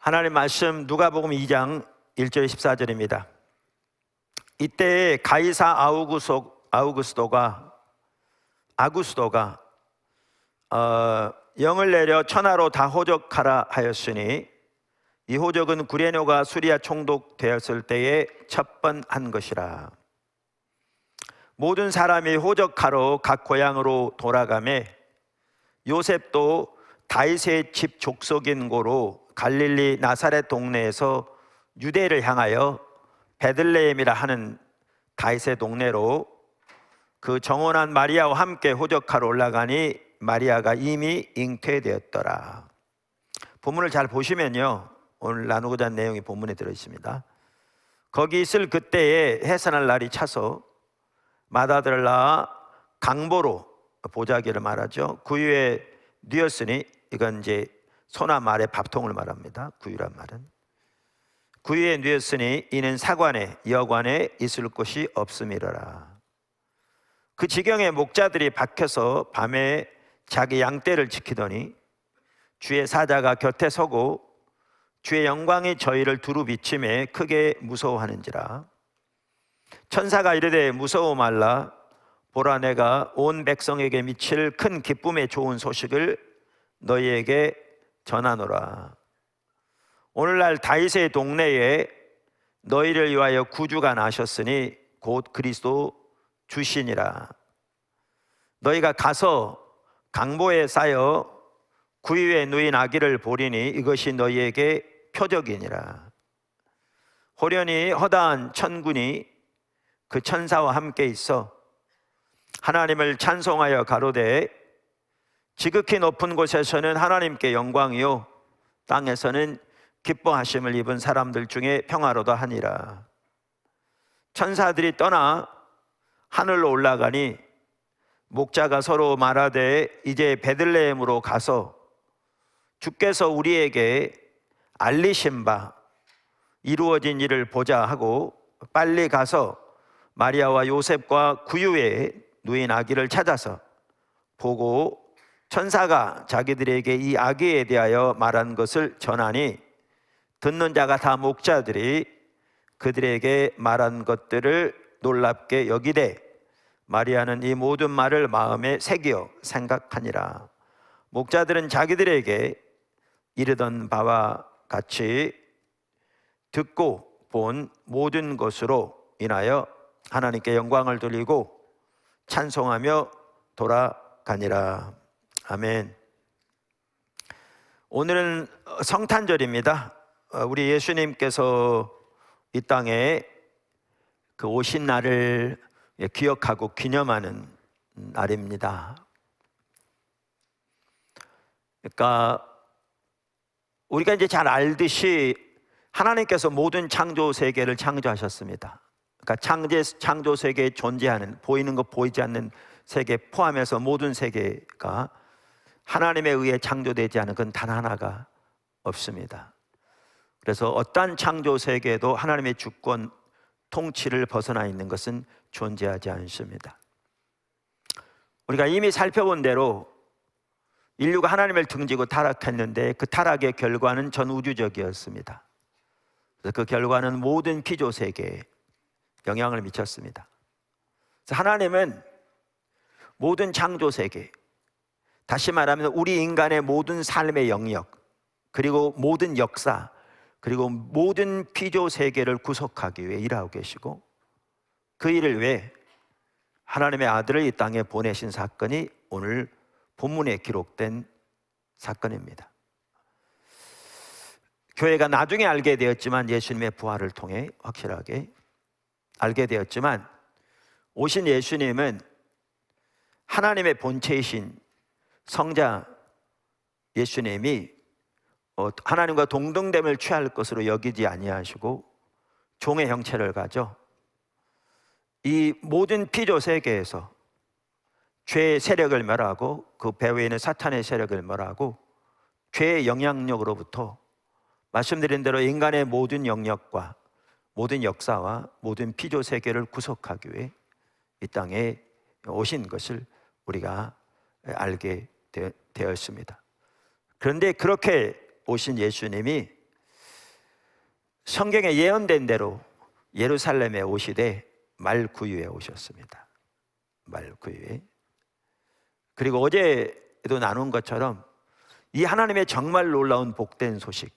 하나님 말씀 누가복음 2장 1절 14절입니다. 이때 가이사 아구스도가 영을 내려 천하로 다 호적하라 하였으니 이 호적은 구레뇨가 수리아 총독되었을 때에 첫 번 한 것이라. 모든 사람이 호적하러 각 고향으로 돌아가매 요셉도 다윗의 집 족속인 고로 갈릴리 나사렛 동네에서 유대를 향하여 베들레헴이라 하는 다윗의 동네로 그 정혼한 마리아와 함께 호적하러 올라가니 마리아가 이미 잉태되었더라. 본문을 잘 보시면요, 오늘 나누고자 하는 내용이 본문에 들어있습니다. 거기 있을 그때에 해산할 날이 차서 맏아들을 낳아 강보로, 보자기를 말하죠, 구유에 뉘었으니, 이건 이제 소나 말의 밥통을 말합니다. 구유란 말은 구유에 뉘었으니 이는 사관에 여관에 있을 곳이 없음이러라. 그 지경에 목자들이 박혀서 밤에 자기 양떼를 지키더니 주의 사자가 곁에 서고 주의 영광이 저희를 두루 비침에 크게 무서워하는지라. 천사가 이르되 무서워 말라. 보라, 내가 온 백성에게 미칠 큰 기쁨의 좋은 소식을 너희에게 전하노라. 오늘날 다윗의 동네에 너희를 위하여 구주가 나셨으니 곧 그리스도 주시니라. 너희가 가서 강보에 쌓여 구유에 누인 아기를 보리니 이것이 너희에게 표적이니라. 호련히 허다한 천군이 그 천사와 함께 있어 하나님을 찬송하여 가로되 지극히 높은 곳에서는 하나님께 영광이요 땅에서는 기뻐하심을 입은 사람들 중에 평화로다 하니라. 천사들이 떠나 하늘로 올라가니 목자가 서로 말하되 이제 베들레헴으로 가서 주께서 우리에게 알리신 바 이루어진 일을 보자 하고 빨리 가서 마리아와 요셉과 구유에 누인 아기를 찾아서 보고 천사가 자기들에게 이 아기에 대하여 말한 것을 전하니 듣는 자가 다 목자들이 그들에게 말한 것들을 놀랍게 여기되 마리아는 이 모든 말을 마음에 새겨 생각하니라. 목자들은 자기들에게 이르던 바와 같이 듣고 본 모든 것으로 인하여 하나님께 영광을 돌리고 찬송하며 돌아가니라. 아멘. 오늘은 성탄절입니다. 우리 예수님께서 이 땅에 그 오신 날을 기억하고 기념하는 날입니다. 그러니까 우리가 이제 잘 알듯이 하나님께서 모든 창조 세계를 창조하셨습니다. 그러니까 창조 세계에 존재하는, 보이는 것 보이지 않는 세계 포함해서 모든 세계가 하나님에 의해 창조되지 않은 건 단 하나가 없습니다. 그래서 어떠한 창조 세계에도 하나님의 주권 통치를 벗어나 있는 것은 존재하지 않습니다. 우리가 이미 살펴본 대로 인류가 하나님을 등지고 타락했는데 그 타락의 결과는 전 우주적이었습니다. 그래서 그 결과는 모든 피조 세계에 영향을 미쳤습니다. 그래서 하나님은 모든 창조 세계, 다시 말하면 우리 인간의 모든 삶의 영역, 그리고 모든 역사, 그리고 모든 피조 세계를 구속하기 위해 일하고 계시고 그 일을 위해 하나님의 아들을 이 땅에 보내신 사건이 오늘 본문에 기록된 사건입니다. 교회가 나중에 알게 되었지만, 예수님의 부활을 통해 확실하게 알게 되었지만, 오신 예수님은 하나님의 본체이신 성자 예수님이 하나님과 동등됨을 취할 것으로 여기지 아니하시고 종의 형체를 가져 이 모든 피조 세계에서 죄의 세력을 멸하고 그 배후에 있는 사탄의 세력을 멸하고 죄의 영향력으로부터 말씀드린 대로 인간의 모든 영역과 모든 역사와 모든 피조 세계를 구속하기 위해 이 땅에 오신 것을 우리가 알게 되었습니다. 그런데 그렇게 오신 예수님이 성경에 예언된 대로 예루살렘에 오시되 말구유에 오셨습니다. 말구유에. 그리고 어제도 나눈 것처럼 이 하나님의 정말 놀라운 복된 소식,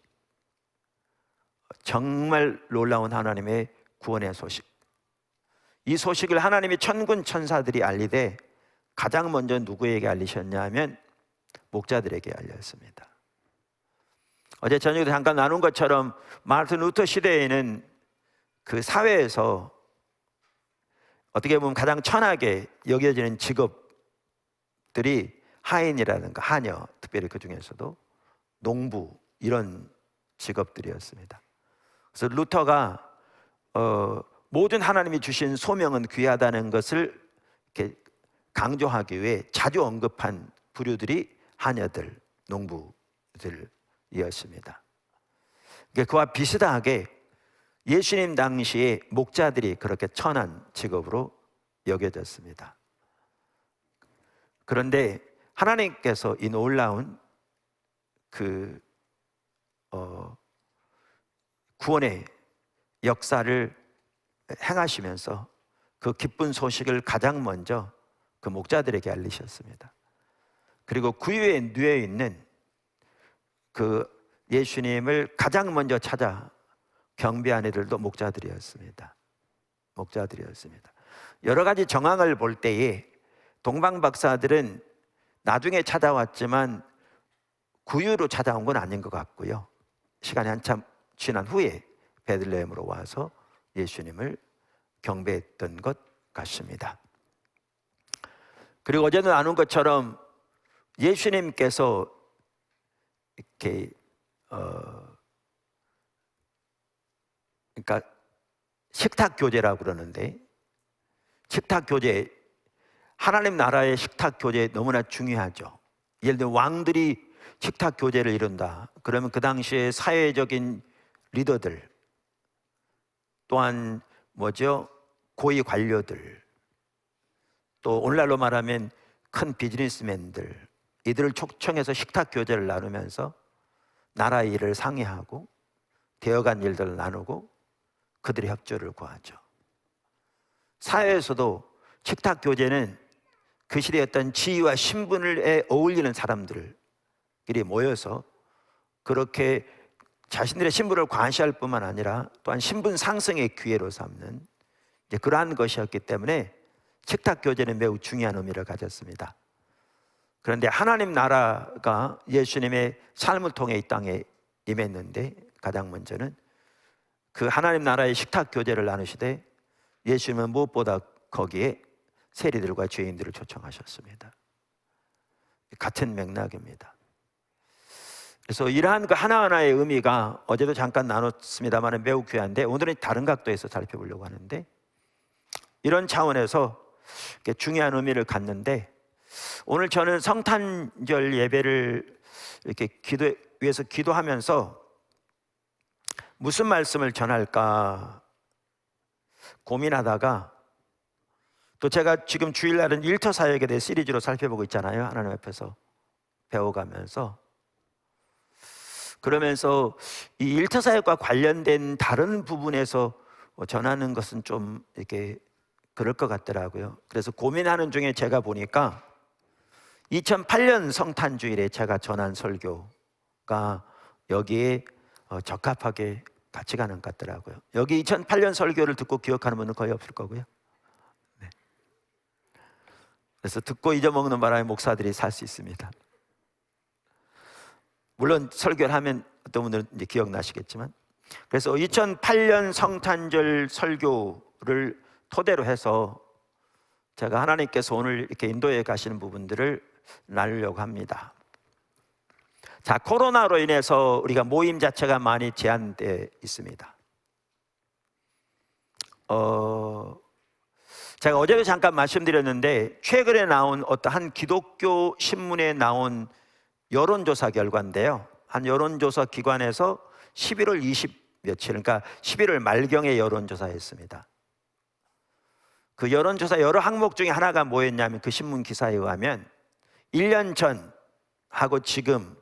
정말 놀라운 하나님의 구원의 소식, 이 소식을 하나님이 천군 천사들이 알리되 가장 먼저 누구에게 알리셨냐 하면 목자들에게 알렸습니다. 어제 저녁에 잠깐 나눈 것처럼 마르틴 루터 시대에는 그 사회에서 어떻게 보면 가장 천하게 여겨지는 직업들이 하인이라든가 하녀, 특별히 그 중에서도 농부, 이런 직업들이었습니다. 그래서 루터가 모든 하나님이 주신 소명은 귀하다는 것을 이렇게 강조하기 위해 자주 언급한 부류들이 하녀들, 농부들이었습니다. 그와 비슷하게 예수님 당시에 목자들이 그렇게 천한 직업으로 여겨졌습니다. 그런데 하나님께서 이 놀라운 그 구원의 역사를 행하시면서 그 기쁜 소식을 가장 먼저 그 목자들에게 알리셨습니다. 그리고 구유에 누워 있는 그 예수님을 가장 먼저 찾아 경배한 이들도 목자들이었습니다. 목자들이었습니다. 여러 가지 정황을 볼 때에 동방 박사들은 나중에 찾아왔지만 구유로 찾아온 건 아닌 것 같고요. 시간이 한참 지난 후에 베들레헴으로 와서 예수님을 경배했던 것 같습니다. 그리고 어제도 나눈 것처럼 예수님께서 이렇게 그러니까 식탁 교제라고 그러는데, 식탁 교제, 하나님 나라의 식탁 교제 너무나 중요하죠. 예를 들면 왕들이 식탁 교제를 이룬다 그러면 그 당시에 사회적인 리더들, 또한 고위 관료들, 또 오늘날로 말하면 큰 비즈니스맨들, 이들을 초청해서 식탁 교제를 나누면서 나라 일을 상의하고 되어간 일들을 나누고 그들의 협조를 구하죠. 사회에서도 식탁 교제는 그 시대의 어떤 지위와 신분에 어울리는 사람들끼리 모여서 그렇게 자신들의 신분을 과시할 뿐만 아니라 또한 신분 상승의 기회로 삼는 그러한 것이었기 때문에 식탁 교제는 매우 중요한 의미를 가졌습니다. 그런데 하나님 나라가 예수님의 삶을 통해 이 땅에 임했는데 가장 먼저는 그 하나님 나라의 식탁 교제를 나누시되 예수님은 무엇보다 거기에 세리들과 죄인들을 초청하셨습니다. 같은 맥락입니다. 그래서 이러한 그 하나하나의 의미가 어제도 잠깐 나눴습니다만 매우 귀한데 오늘은 다른 각도에서 살펴보려고 하는데, 이런 차원에서 중요한 의미를 갖는데, 오늘 저는 성탄절 예배를 이렇게 위해서 기도하면서 무슨 말씀을 전할까 고민하다가, 또 제가 지금 주일날은 일터 사역에 대해 시리즈로 살펴보고 있잖아요. 하나님 앞에서 배워가면서. 그러면서 이 일터 사역과 관련된 다른 부분에서 전하는 것은 좀 이렇게 그럴 것 같더라고요. 그래서 고민하는 중에 제가 보니까 2008년 성탄주일에 제가 전한 설교가 여기에 적합하게 같이 가는 것 같더라고요. 여기 2008년 설교를 듣고 기억하는 분은 거의 없을 거고요. 네. 그래서 듣고 잊어먹는 바람에 목사들이 살 수 있습니다. 물론 설교를 하면 어떤 분들은 이제 기억나시겠지만, 그래서 2008년 성탄절 설교를 토대로 해서 제가 하나님께서 오늘 이렇게 인도해 가시는 부분들을 나누려고 합니다. 자, 코로나로 인해서 우리가 모임 자체가 많이 제한되어 있습니다. 제가 어제도 잠깐 말씀드렸는데 최근에 나온 어떠한 기독교 신문에 나온 여론조사 결과인데요, 한 여론조사 기관에서 11월 20 며칠, 그러니까 11월 말경에 여론조사했습니다. 그 여론조사 여러 항목 중에 하나가 뭐였냐면, 그 신문 기사에 의하면 1년 전하고 지금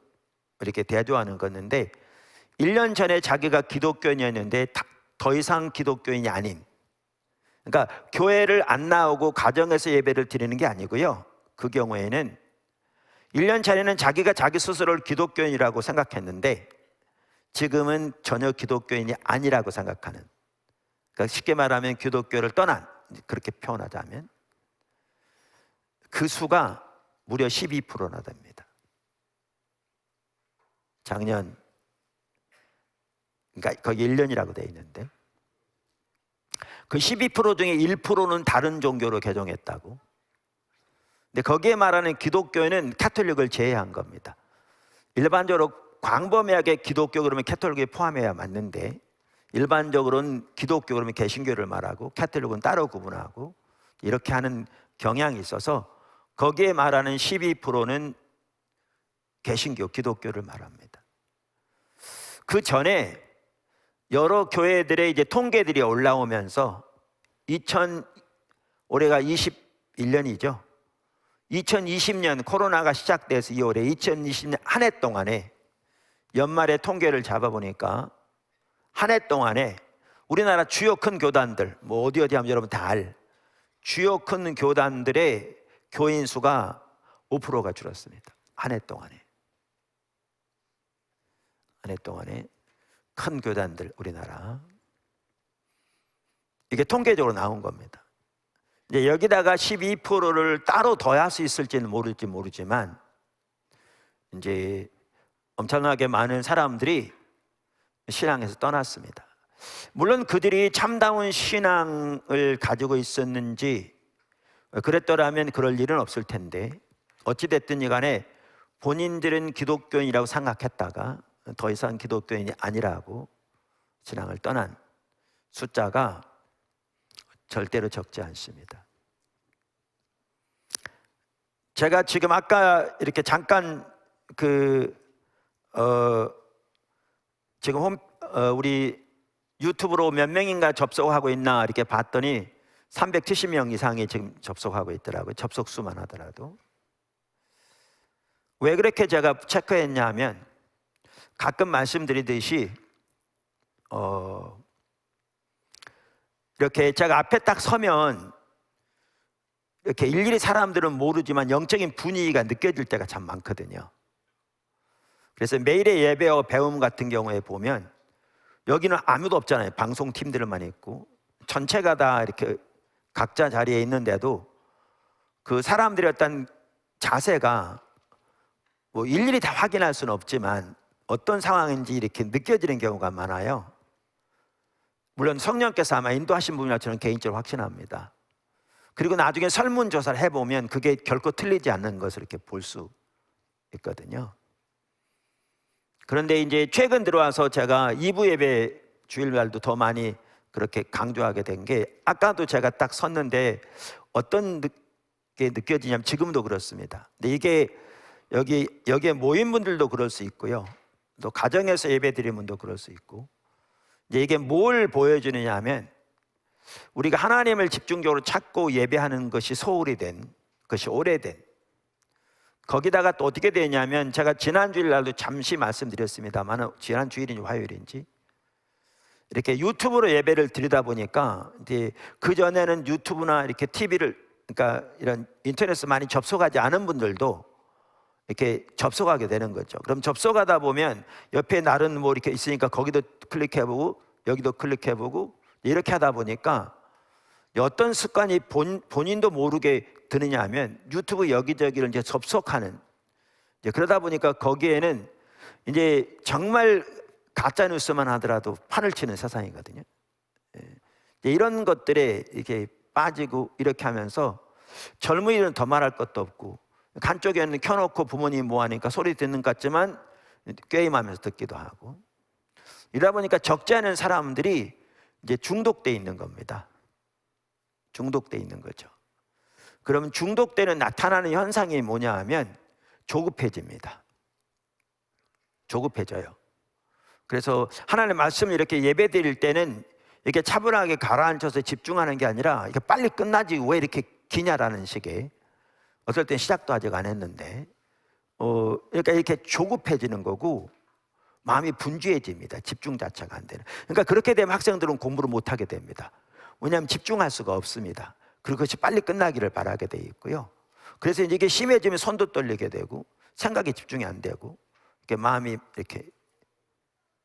이렇게 대조하는 거였는데, 1년 전에 자기가 기독교인이었는데 더 이상 기독교인이 아닌, 그러니까 교회를 안 나오고 가정에서 예배를 드리는 게 아니고요. 그 경우에는 1년 전에는 자기가 자기 스스로를 기독교인이라고 생각했는데 지금은 전혀 기독교인이 아니라고 생각하는, 그러니까 쉽게 말하면 기독교를 떠난, 그렇게 표현하자면 그 수가 무려 12%나 됩니다. 작년, 그러니까 거기 1년이라고 되어 있는데 그 12% 중에 1%는 다른 종교로 개종했다고. 근데 거기에 말하는 기독교는 캐톨릭을 제외한 겁니다. 일반적으로 광범위하게 기독교 그러면 캐톨릭에 포함해야 맞는데 일반적으로는 기독교 그러면 개신교를 말하고 캐톨릭은 따로 구분하고 이렇게 하는 경향이 있어서 거기에 말하는 12%는 개신교, 기독교를 말합니다. 그 전에 여러 교회들의 이제 통계들이 올라오면서 올해가 21년이죠. 2020년 코로나가 시작돼서 2월에 2020년 한 해 동안에 연말에 통계를 잡아보니까 한 해 동안에 우리나라 주요 큰 교단들, 뭐 어디 하면 여러분 다 주요 큰 교단들의 교인 수가 5%가 줄었습니다. 한 해 동안에. 한 해 동안에 큰 교단들, 우리나라. 이게 통계적으로 나온 겁니다. 이제 여기다가 12%를 따로 더할 수 있을지는 모르지만 이제 엄청나게 많은 사람들이 신앙에서 떠났습니다. 물론 그들이 참다운 신앙을 가지고 있었는지 그랬더라면 그럴 일은 없을 텐데 어찌됐든 간에 본인들은 기독교인이라고 생각했다가 더 이상 기독교인이 아니라고 신앙을 떠난 숫자가 절대로 적지 않습니다. 제가 지금 아까 이렇게 잠깐 지금 우리 유튜브로 몇 명인가 접속하고 있나 이렇게 봤더니 370명 이상이 지금 접속하고 있더라고요. 접속 수만 하더라도. 왜 그렇게 제가 체크했냐 하면 가끔 말씀드리듯이 이렇게 제가 앞에 딱 서면 이렇게 일일이 사람들은 모르지만 영적인 분위기가 느껴질 때가 참 많거든요. 그래서 매일의 예배와 배움 같은 경우에 보면 여기는 아무도 없잖아요. 방송팀들만 있고 전체가 다 이렇게 각자 자리에 있는데도 그 사람들의 어떤 자세가 뭐 일일이 다 확인할 수는 없지만 어떤 상황인지 이렇게 느껴지는 경우가 많아요. 물론 성령께서 아마 인도하신 분이라 저는 개인적으로 확신합니다. 그리고 나중에 설문조사를 해보면 그게 결코 틀리지 않는 것을 이렇게 볼 수 있거든요. 그런데 이제 최근 들어와서 제가 2부 예배 주일날도 더 많이 그렇게 강조하게 된 게 아까도 제가 딱 섰는데 어떤 게 느껴지냐면 지금도 그렇습니다. 근데 이게 여기에 모인 분들도 그럴 수 있고요. 또 가정에서 예배 드리는 분도 그럴 수 있고 이제 이게 뭘 보여주느냐 하면 우리가 하나님을 집중적으로 찾고 예배하는 것이 소홀히 된 것이 오래된 거기다가 또 어떻게 되냐면 제가 지난 주일날도 잠시 말씀드렸습니다만 지난 주일인지 화요일인지 이렇게 유튜브로 예배를 드리다 보니까 이제 그전에는 유튜브나 이렇게 TV를 그러니까 이런 인터넷을 많이 접속하지 않은 분들도 이렇게 접속하게 되는 거죠. 그럼 접속하다 보면 옆에 날은 뭐 이렇게 있으니까 거기도 클릭해보고 여기도 클릭해보고 이렇게 하다 보니까 어떤 습관이 본인도 모르게 드느냐 하면 유튜브 여기저기를 이제 접속하는 이제 그러다 보니까 거기에는 이제 정말 가짜 뉴스만 하더라도 판을 치는 세상이거든요. 이제 이런 것들에 이렇게 빠지고 이렇게 하면서 젊은이들은 더 말할 것도 없고 한쪽에는 켜놓고 부모님이 뭐 하니까 소리 듣는 것 같지만 게임하면서 듣기도 하고 이러다 보니까 적지 않은 사람들이 이제 중독돼 있는 겁니다. 중독돼 있는 거죠. 그러면 중독되는 나타나는 현상이 뭐냐 하면 조급해집니다. 조급해져요. 그래서 하나님의 말씀을 이렇게 예배 드릴 때는 이렇게 차분하게 가라앉혀서 집중하는 게 아니라 이렇게 빨리 끝나지 왜 이렇게 기냐라는 식의 어떨 땐 시작도 아직 안 했는데 그러니까 이렇게 조급해지는 거고 마음이 분주해집니다. 집중 자체가 안 되는. 그러니까 그렇게 되면 학생들은 공부를 못하게 됩니다. 왜냐하면 집중할 수가 없습니다. 그리고 그것이 빨리 끝나기를 바라게 돼 있고요. 그래서 이게 심해지면 손도 떨리게 되고 생각에 집중이 안 되고 이렇게 마음이 이렇게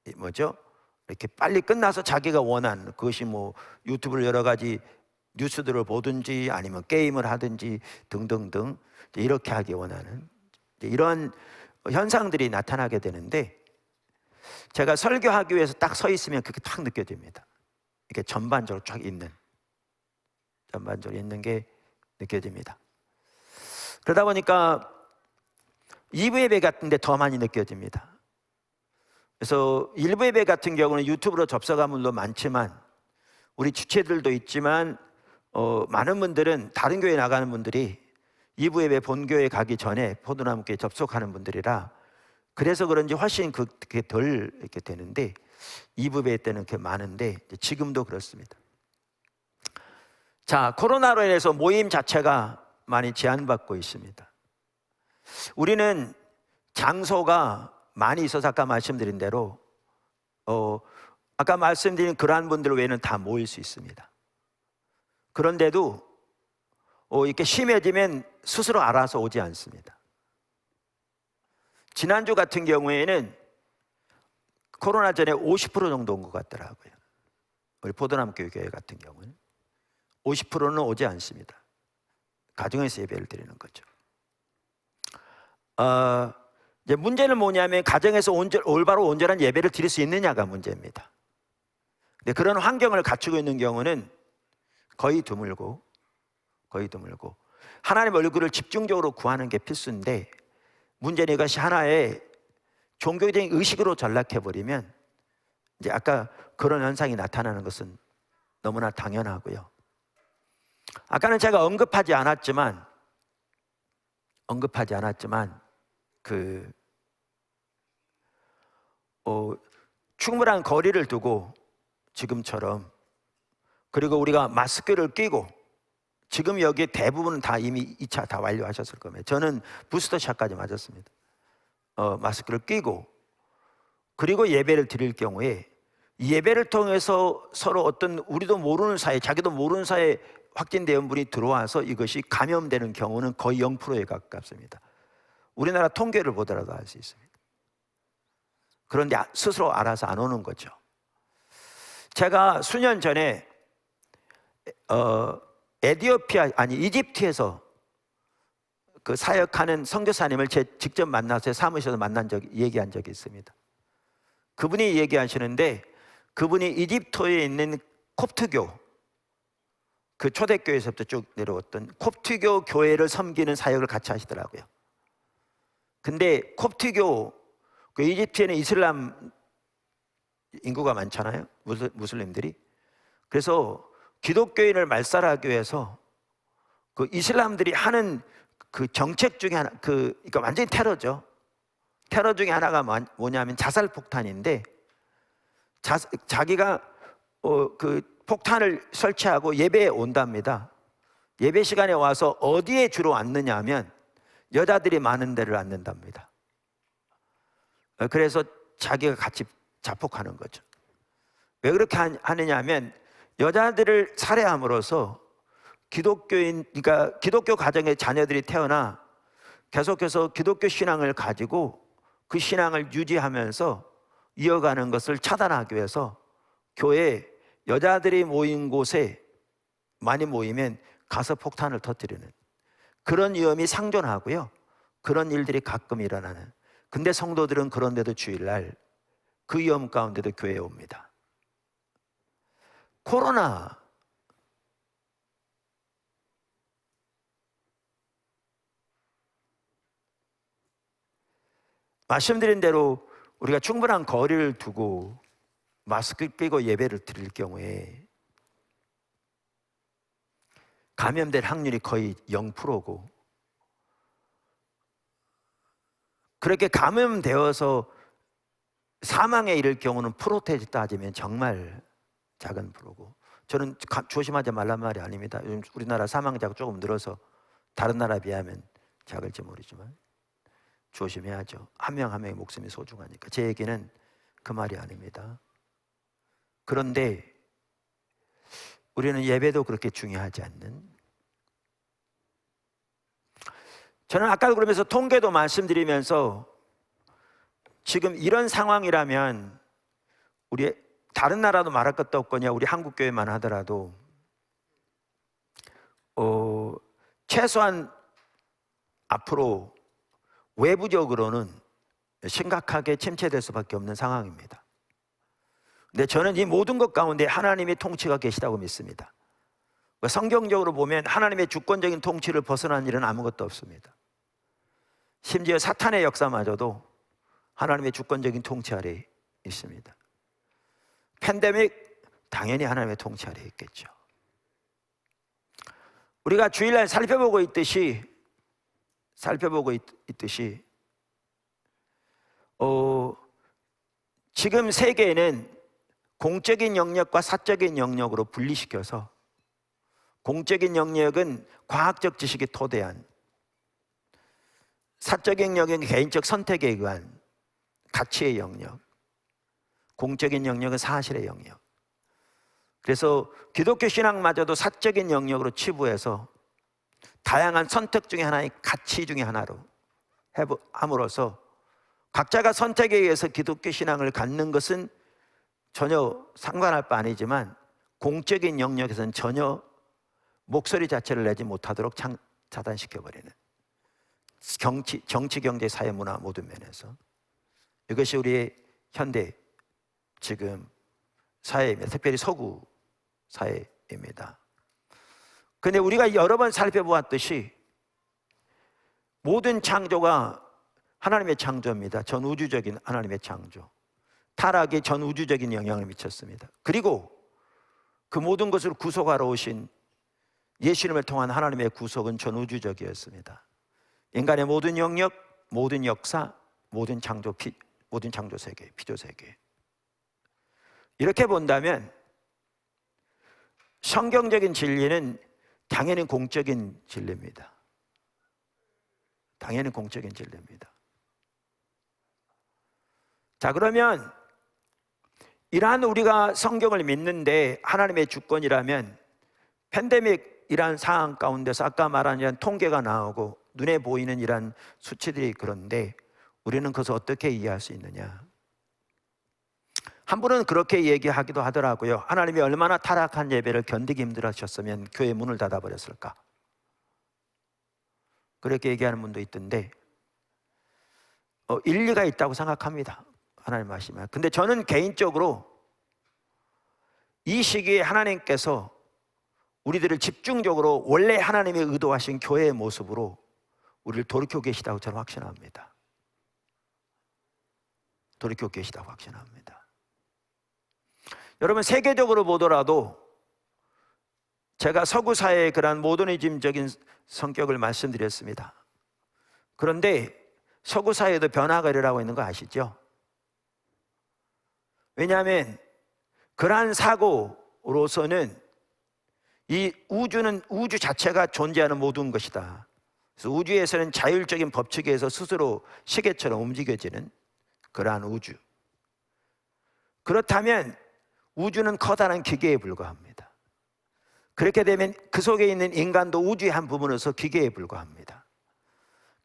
이렇게 빨리 끝나서 자기가 원하는 그것이 뭐 유튜브를 여러 가지 뉴스들을 보든지 아니면 게임을 하든지 등등등 이렇게 하기 원하는 이런 현상들이 나타나게 되는데, 제가 설교하기 위해서 딱 서 있으면 그게 딱 느껴집니다. 이렇게 전반적으로 있는 게 느껴집니다. 그러다 보니까 2부 예배 같은 데 더 많이 느껴집니다. 그래서 1부 예배 같은 경우는 유튜브로 접속한 분도 많지만 우리 주체들도 있지만 많은 분들은 다른 교회 나가는 분들이 2부 예배 본교회 가기 전에 포도나무교회 접속하는 분들이라 그래서 그런지 훨씬 그게 덜 이렇게 되는데 2부 예배 때는 그렇게 많은데 지금도 그렇습니다. 자, 코로나로 인해서 모임 자체가 많이 제한받고 있습니다. 우리는 장소가 많이 있어서 아까 말씀드린 대로 아까 말씀드린 그러한 분들 외에는 다 모일 수 있습니다. 그런데도 이렇게 심해지면 스스로 알아서 오지 않습니다. 지난주 같은 경우에는 코로나 전에 50% 정도 온 것 같더라고요. 우리 포도나무 교회 같은 경우는 50%는 오지 않습니다. 가정에서 예배를 드리는 거죠. 이제 문제는 뭐냐면 가정에서 올바로 온전한 예배를 드릴 수 있느냐가 문제입니다. 근데 그런 환경을 갖추고 있는 경우는 거의 드물고 하나님 얼굴을 집중적으로 구하는 게 필수인데, 문제는 이것이 하나의 종교적인 의식으로 전락해버리면 이제 아까 그런 현상이 나타나는 것은 너무나 당연하고요. 아까는 제가 언급하지 않았지만 충분한 거리를 두고 지금처럼, 그리고 우리가 마스크를 끼고, 지금 여기 대부분은 다 이미 2차 다 완료하셨을 겁니다. 저는 부스터샷까지 맞았습니다. 마스크를 끼고 그리고 예배를 드릴 경우에 예배를 통해서 서로 어떤 우리도 모르는 사이에 자기도 모르는 사이에 확진된 분이 들어와서 이것이 감염되는 경우는 거의 0%에 가깝습니다. 우리나라 통계를 보더라도 알 수 있습니다. 그런데 스스로 알아서 안 오는 거죠. 제가 수년 전에 이집트에서 그 사역하는 선교사님을 직접 만나서 사무실에서 얘기한 적이 있습니다. 그분이 얘기하시는데, 그분이 이집트에 있는 콥트교, 그 초대교회에서부터 쭉 내려왔던 콥트교 교회를 섬기는 사역을 같이 하시더라고요. 근데 콥트교, 그 이집트에는 이슬람 인구가 많잖아요, 무슬림들이. 그래서 기독교인을 말살하기 위해서 그 이슬람들이 하는 그 정책 중에 하나, 그러니까 완전히 테러죠. 테러 중에 하나가 뭐냐면 자살 폭탄인데, 자기가 그 폭탄을 설치하고 예배에 온답니다. 예배 시간에 와서 어디에 주로 앉느냐 하면 여자들이 많은 데를 앉는답니다. 그래서 자기가 같이 자폭하는 거죠. 왜 그렇게 하느냐 하면 여자들을 살해함으로써 그러니까 기독교 가정의 자녀들이 태어나 계속해서 기독교 신앙을 가지고 그 신앙을 유지하면서 이어가는 것을 차단하기 위해서 교회에 여자들이 모인 곳에 많이 모이면 가서 폭탄을 터뜨리는 그런 위험이 상존하고요. 그런 일들이 가끔 일어나는. 근데 성도들은 그런데도 주일날 그 위험 가운데도 교회에 옵니다. 코로나, 말씀드린 대로 우리가 충분한 거리를 두고 마스크 끼고 예배를 드릴 경우에 감염될 확률이 거의 0%고, 그렇게 감염되어서 사망에 이를 경우는 프로테이지 따지면 정말 작은 프로고, 저는 조심하지 말란 말이 아닙니다. 요즘 우리나라 사망자가 조금 늘어서 다른 나라에 비하면 작을지 모르지만 조심해야죠. 한 명 한 명의 목숨이 소중하니까. 제 얘기는 그 말이 아닙니다. 그런데 우리는 예배도 그렇게 중요하지 않는, 저는 아까도 그러면서 통계도 말씀드리면서 지금 이런 상황이라면 우리 다른 나라도 말할 것도 없거냐, 우리 한국 교회만 하더라도 최소한 앞으로 외부적으로는 심각하게 침체될 수밖에 없는 상황입니다. 근데 저는 이 모든 것 가운데 하나님의 통치가 계시다고 믿습니다. 성경적으로 보면 하나님의 주권적인 통치를 벗어난 일은 아무것도 없습니다. 심지어 사탄의 역사마저도 하나님의 주권적인 통치 아래에 있습니다. 팬데믹 당연히 하나님의 통치 아래에 있겠죠. 우리가 주일날 살펴보고 있듯이 지금 세계에는 공적인 영역과 사적인 영역으로 분리시켜서, 공적인 영역은 과학적 지식이 토대한, 사적인 영역은 개인적 선택에 의한 가치의 영역, 공적인 영역은 사실의 영역. 그래서 기독교 신앙마저도 사적인 영역으로 치부해서 다양한 선택 중에 하나의 가치 중에 하나로 함으로써 각자가 선택에 의해서 기독교 신앙을 갖는 것은 전혀 상관할 바 아니지만 공적인 영역에서는 전혀 목소리 자체를 내지 못하도록 차단시켜버리는, 정치, 경제, 사회, 문화 모든 면에서 이것이 우리의 현대 지금 사회입니다. 특별히 서구 사회입니다. 그런데 우리가 여러 번 살펴보았듯이 모든 창조가 하나님의 창조입니다. 전우주적인 하나님의 창조. 타락이 전우주적인 영향을 미쳤습니다. 그리고 그 모든 것을 구속하러 오신 예수님을 통한 하나님의 구속은 전우주적이었습니다. 인간의 모든 영역, 모든 역사, 모든 창조 세계, 피조 세계. 이렇게 본다면 성경적인 진리는 당연히 공적인 진리입니다. 당연히 공적인 진리입니다. 자, 그러면 이러한 우리가 성경을 믿는데 하나님의 주권이라면 팬데믹이란 상황 가운데서 아까 말한 이런 통계가 나오고 눈에 보이는 이런 수치들이, 그런데 우리는 그것을 어떻게 이해할 수 있느냐? 한 분은 그렇게 얘기하기도 하더라고요. 하나님이 얼마나 타락한 예배를 견디기 힘들으셨으면 교회 문을 닫아버렸을까? 그렇게 얘기하는 분도 있던데 일리가 있다고 생각합니다. 하나님 말씀에. 근데 저는 개인적으로 이 시기에 하나님께서 우리들을 집중적으로 원래 하나님이 의도하신 교회의 모습으로 우리를 돌이키고 계시다고 저는 확신합니다. 돌이키고 계시다고 확신합니다. 여러분, 세계적으로 보더라도 제가 서구 사회의 그러한 모더니즘적인 성격을 말씀드렸습니다. 그런데 서구 사회에도 변화가 일어나고 있는 거 아시죠? 왜냐하면 그러한 사고로서는 이 우주는 우주 자체가 존재하는 모든 것이다. 그래서 우주에서는 자율적인 법칙에 의해서 스스로 시계처럼 움직여지는 그러한 우주. 그렇다면 우주는 커다란 기계에 불과합니다. 그렇게 되면 그 속에 있는 인간도 우주의 한 부분으로서 기계에 불과합니다.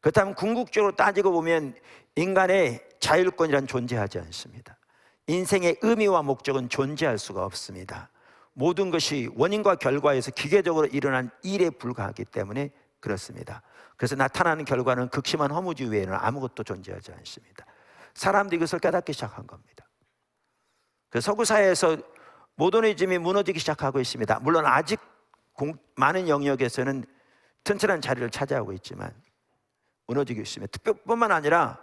그렇다면 궁극적으로 따지고 보면 인간의 자율권이란 존재하지 않습니다. 인생의 의미와 목적은 존재할 수가 없습니다. 모든 것이 원인과 결과에서 기계적으로 일어난 일에 불과하기 때문에 그렇습니다. 그래서 나타나는 결과는 극심한 허무주 외에는 아무것도 존재하지 않습니다. 사람들이 이것을 깨닫기 시작한 겁니다. 그 서구 사회에서 모더니즘이 무너지기 시작하고 있습니다. 물론 아직 많은 영역에서는 튼튼한 자리를 차지하고 있지만 무너지고 있습니다. 뿐만 아니라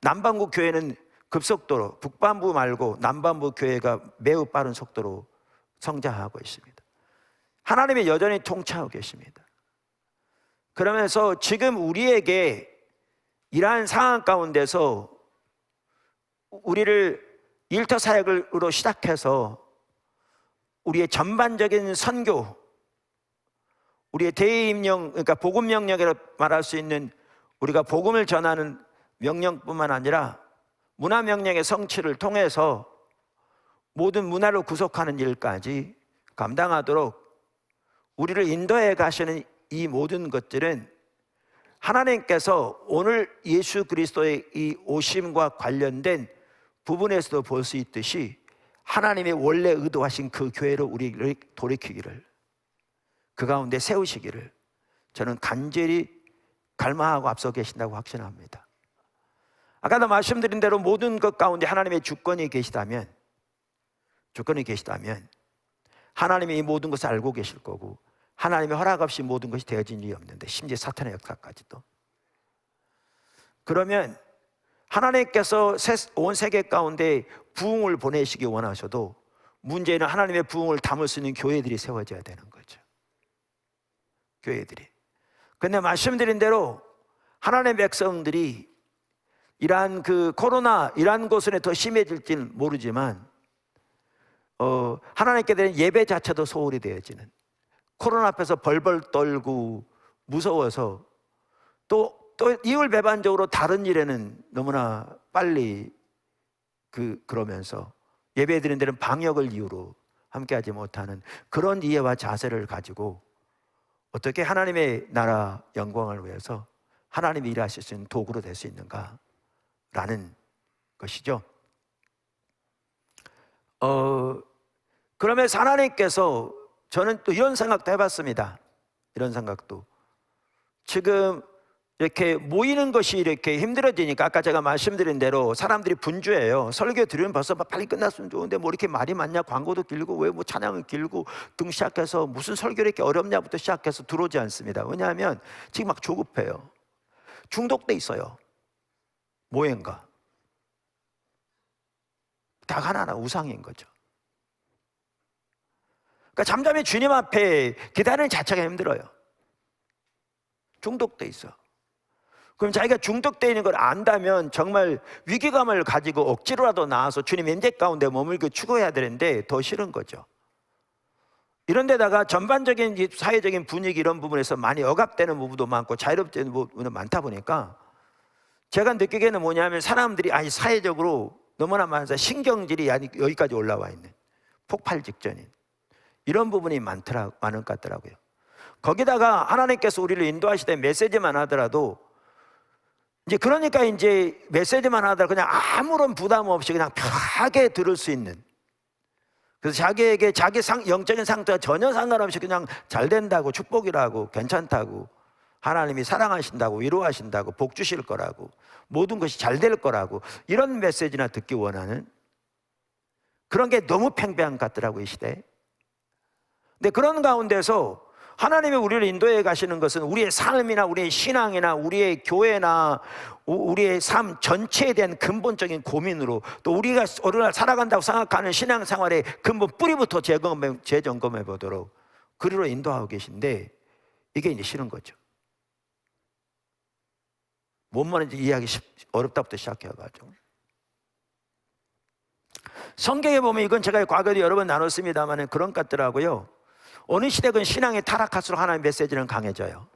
남반구 교회는 급속도로, 북반부 말고 남반부 교회가 매우 빠른 속도로 성장하고 있습니다. 하나님이 여전히 통치하고 계십니다. 그러면서 지금 우리에게 이러한 상황 가운데서 우리를 일터 사역으로 시작해서 우리의 전반적인 선교, 우리의 대임령, 그러니까 복음 명령이라고 말할 수 있는 우리가 복음을 전하는 명령뿐만 아니라 문화명령의 성취를 통해서 모든 문화를 구속하는 일까지 감당하도록 우리를 인도해 가시는 이 모든 것들은 하나님께서 오늘 예수 그리스도의 이 오심과 관련된 부분에서도 볼 수 있듯이 하나님의 원래 의도하신 그 교회로 우리를 돌이키기를, 그 가운데 세우시기를 저는 간절히 갈망하고 앞서 계신다고 확신합니다. 아까도 말씀드린 대로 모든 것 가운데 하나님의 주권이 계시다면 하나님이 이 모든 것을 알고 계실 거고, 하나님의 허락 없이 모든 것이 되어진 일이 없는데, 심지어 사탄의 역사까지도. 그러면 하나님께서 온 세계 가운데 부흥을 보내시기 원하셔도 문제는 하나님의 부흥을 담을 수 있는 교회들이 세워져야 되는 거죠. 교회들이. 그런데 말씀드린 대로 하나님의 백성들이 이러한 그 코로나 이러한 것은 더 심해질지는 모르지만 하나님께 드리는 예배 자체도 소홀히 되어지는, 코로나 앞에서 벌벌 떨고 무서워서 또 이율배반적으로 다른 일에는 너무나 빨리 그러면서 예배 드리는 데는 방역을 이유로 함께하지 못하는 그런 이해와 자세를 가지고 어떻게 하나님의 나라 영광을 위해서 하나님이 일하실 수 있는 도구로 될 수 있는가라는 것이죠. 그러면서 하나님께서, 저는 또 이런 생각도 해봤습니다. 이런 생각도, 지금 이렇게 모이는 것이 이렇게 힘들어지니까 아까 제가 말씀드린 대로 사람들이 분주해요. 설교 들으면 벌써 빨리 끝났으면 좋은데 뭐 이렇게 말이 많냐, 광고도 길고 왜 뭐 찬양은 길고 등 시작해서 무슨 설교 이렇게 어렵냐부터 시작해서 들어오지 않습니다. 왜냐하면 지금 막 조급해요. 중독돼 있어요. 뭐인가, 다 하나하나 우상인 거죠. 그러니까 잠잠히 주님 앞에 기다리는 자체가 힘들어요. 중독돼 있어. 그럼 자기가 중독되어 있는 걸 안다면 정말 위기감을 가지고 억지로라도 나와서 주님 임재 가운데 머물고 추구해야 되는데 더 싫은 거죠. 이런 데다가 전반적인 사회적인 분위기 이런 부분에서 많이 억압되는 부분도 많고 자유롭지 부분도 많다 보니까 제가 느끼기에는 뭐냐면 사람들이 사회적으로 너무나 많아서 신경질이 여기까지 올라와 있는, 폭발 직전인 이런 부분이 많은 것 같더라고요. 거기다가 하나님께서 우리를 인도하실 때 메시지만 하더라도 그러니까 메시지만 하더라도 그냥 아무런 부담 없이 그냥 편하게 들을 수 있는, 그래서 자기에게 자기 영적인 상태와 전혀 상관없이 그냥 잘 된다고, 축복이라고, 괜찮다고, 하나님이 사랑하신다고, 위로하신다고, 복 주실 거라고, 모든 것이 잘 될 거라고, 이런 메시지나 듣기 원하는 그런 게 너무 팽배한 것 같더라고요, 이 시대에. 근데 그런 가운데서 하나님이 우리를 인도해 가시는 것은 우리의 삶이나 우리의 신앙이나 우리의 교회나 우리의 삶 전체에 대한 근본적인 고민으로, 또 우리가 오늘날 살아간다고 생각하는 신앙생활의 근본 뿌리부터 재점검해 보도록 그리로 인도하고 계신데, 이게 이제 싫은 거죠. 뭔 말인지 이해하기 어렵다부터 시작해가지고, 성경에 보면 이건 제가 과거에도 여러 번 나눴습니다만 그런 것 같더라고요. 어느 시대건 신앙이 타락할수록 하나님의 메시지는 강해져요.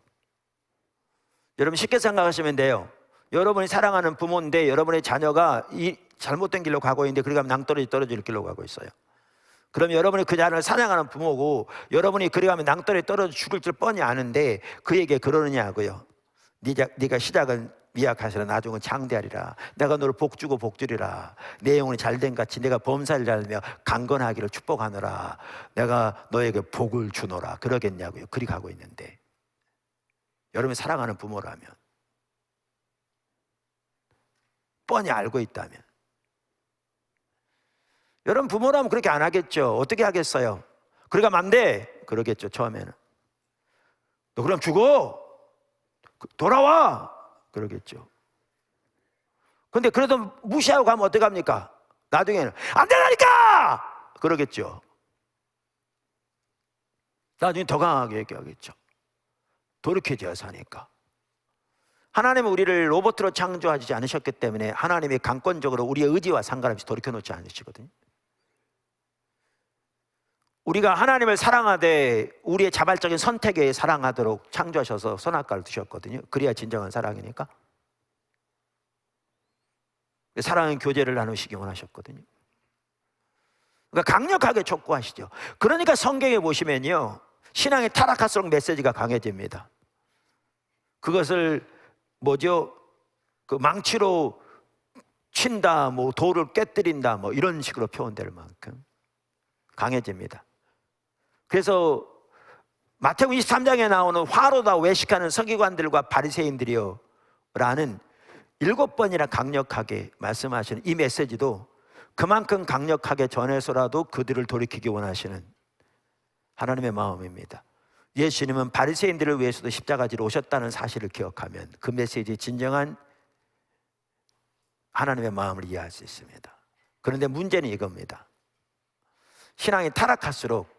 여러분 쉽게 생각하시면 돼요. 여러분이 사랑하는 부모인데 여러분의 자녀가 이 잘못된 길로 가고 있는데 그러니까 낭떠러지 떨어질 길로 가고 있어요. 그럼 여러분이 그 자녀를 사랑하는 부모고 여러분이 그리 가면 낭떠러지 떨어져 죽을 줄 뻔히 아는데 그에게 그러느냐고요. 네가 시작은 미약하시라 나중은 장대하리라. 내가 너를 복주고 복주리라. 내 영혼이 잘된 같이 내가 범사를 잘며 강건하기를 축복하노라. 내가 너에게 복을 주노라. 그러겠냐고요. 그리 가고 있는데, 여러분이 사랑하는 부모라면, 뻔히 알고 있다면, 여러분 부모라면 그렇게 안 하겠죠. 어떻게 하겠어요? 그리 가면 안 돼 그러겠죠. 처음에는 너 그럼 죽어, 돌아와 그러겠죠. 근데 그래도 무시하고 가면 어떡합니까? 나중에는 안 되라니까 그러겠죠. 나중에 더 강하게 얘기하겠죠. 돌이켜져야 사니까. 하나님은 우리를 로봇으로 창조하지 않으셨기 때문에 하나님이 강권적으로 우리의 의지와 상관없이 돌이켜놓지 않으시거든요. 우리가 하나님을 사랑하되 우리의 자발적인 선택에 사랑하도록 창조하셔서 선악과를 두셨거든요. 그래야 진정한 사랑이니까. 사랑의 교제를 나누시기 원하셨거든요. 그러니까 강력하게 촉구하시죠. 그러니까 성경에 보시면요, 신앙이 타락할수록 메시지가 강해집니다. 그것을 뭐죠? 그 망치로 친다, 뭐 돌을 깨뜨린다, 뭐 이런 식으로 표현될 만큼 강해집니다. 그래서 마태복음 23장에 나오는 화로다 외식하는 서기관들과 바리새인들이요 라는 7번이나 강력하게 말씀하시는 이 메시지도 그만큼 강력하게 전해서라도 그들을 돌이키기 원하시는 하나님의 마음입니다. 예수님은 바리새인들을 위해서도 십자가지로 오셨다는 사실을 기억하면 그 메시지의 진정한 하나님의 마음을 이해할 수 있습니다. 그런데 문제는 이겁니다. 신앙이 타락할수록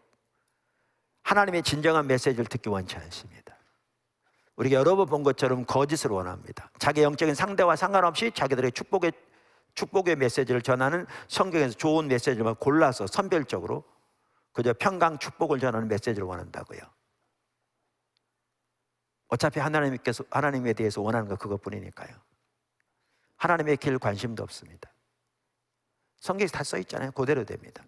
하나님의 진정한 메시지를 듣기 원치 않습니다. 우리가 여러 번 본 것처럼 거짓을 원합니다. 자기 영적인 상대와 상관없이 자기들의 축복의 메시지를 전하는 성경에서 좋은 메시지만 골라서 선별적으로 그저 평강 축복을 전하는 메시지를 원한다고요. 어차피 하나님에 대해서 원하는 거 그것뿐이니까요. 하나님의 길 관심도 없습니다. 성경에 다 써 있잖아요. 그대로 됩니다.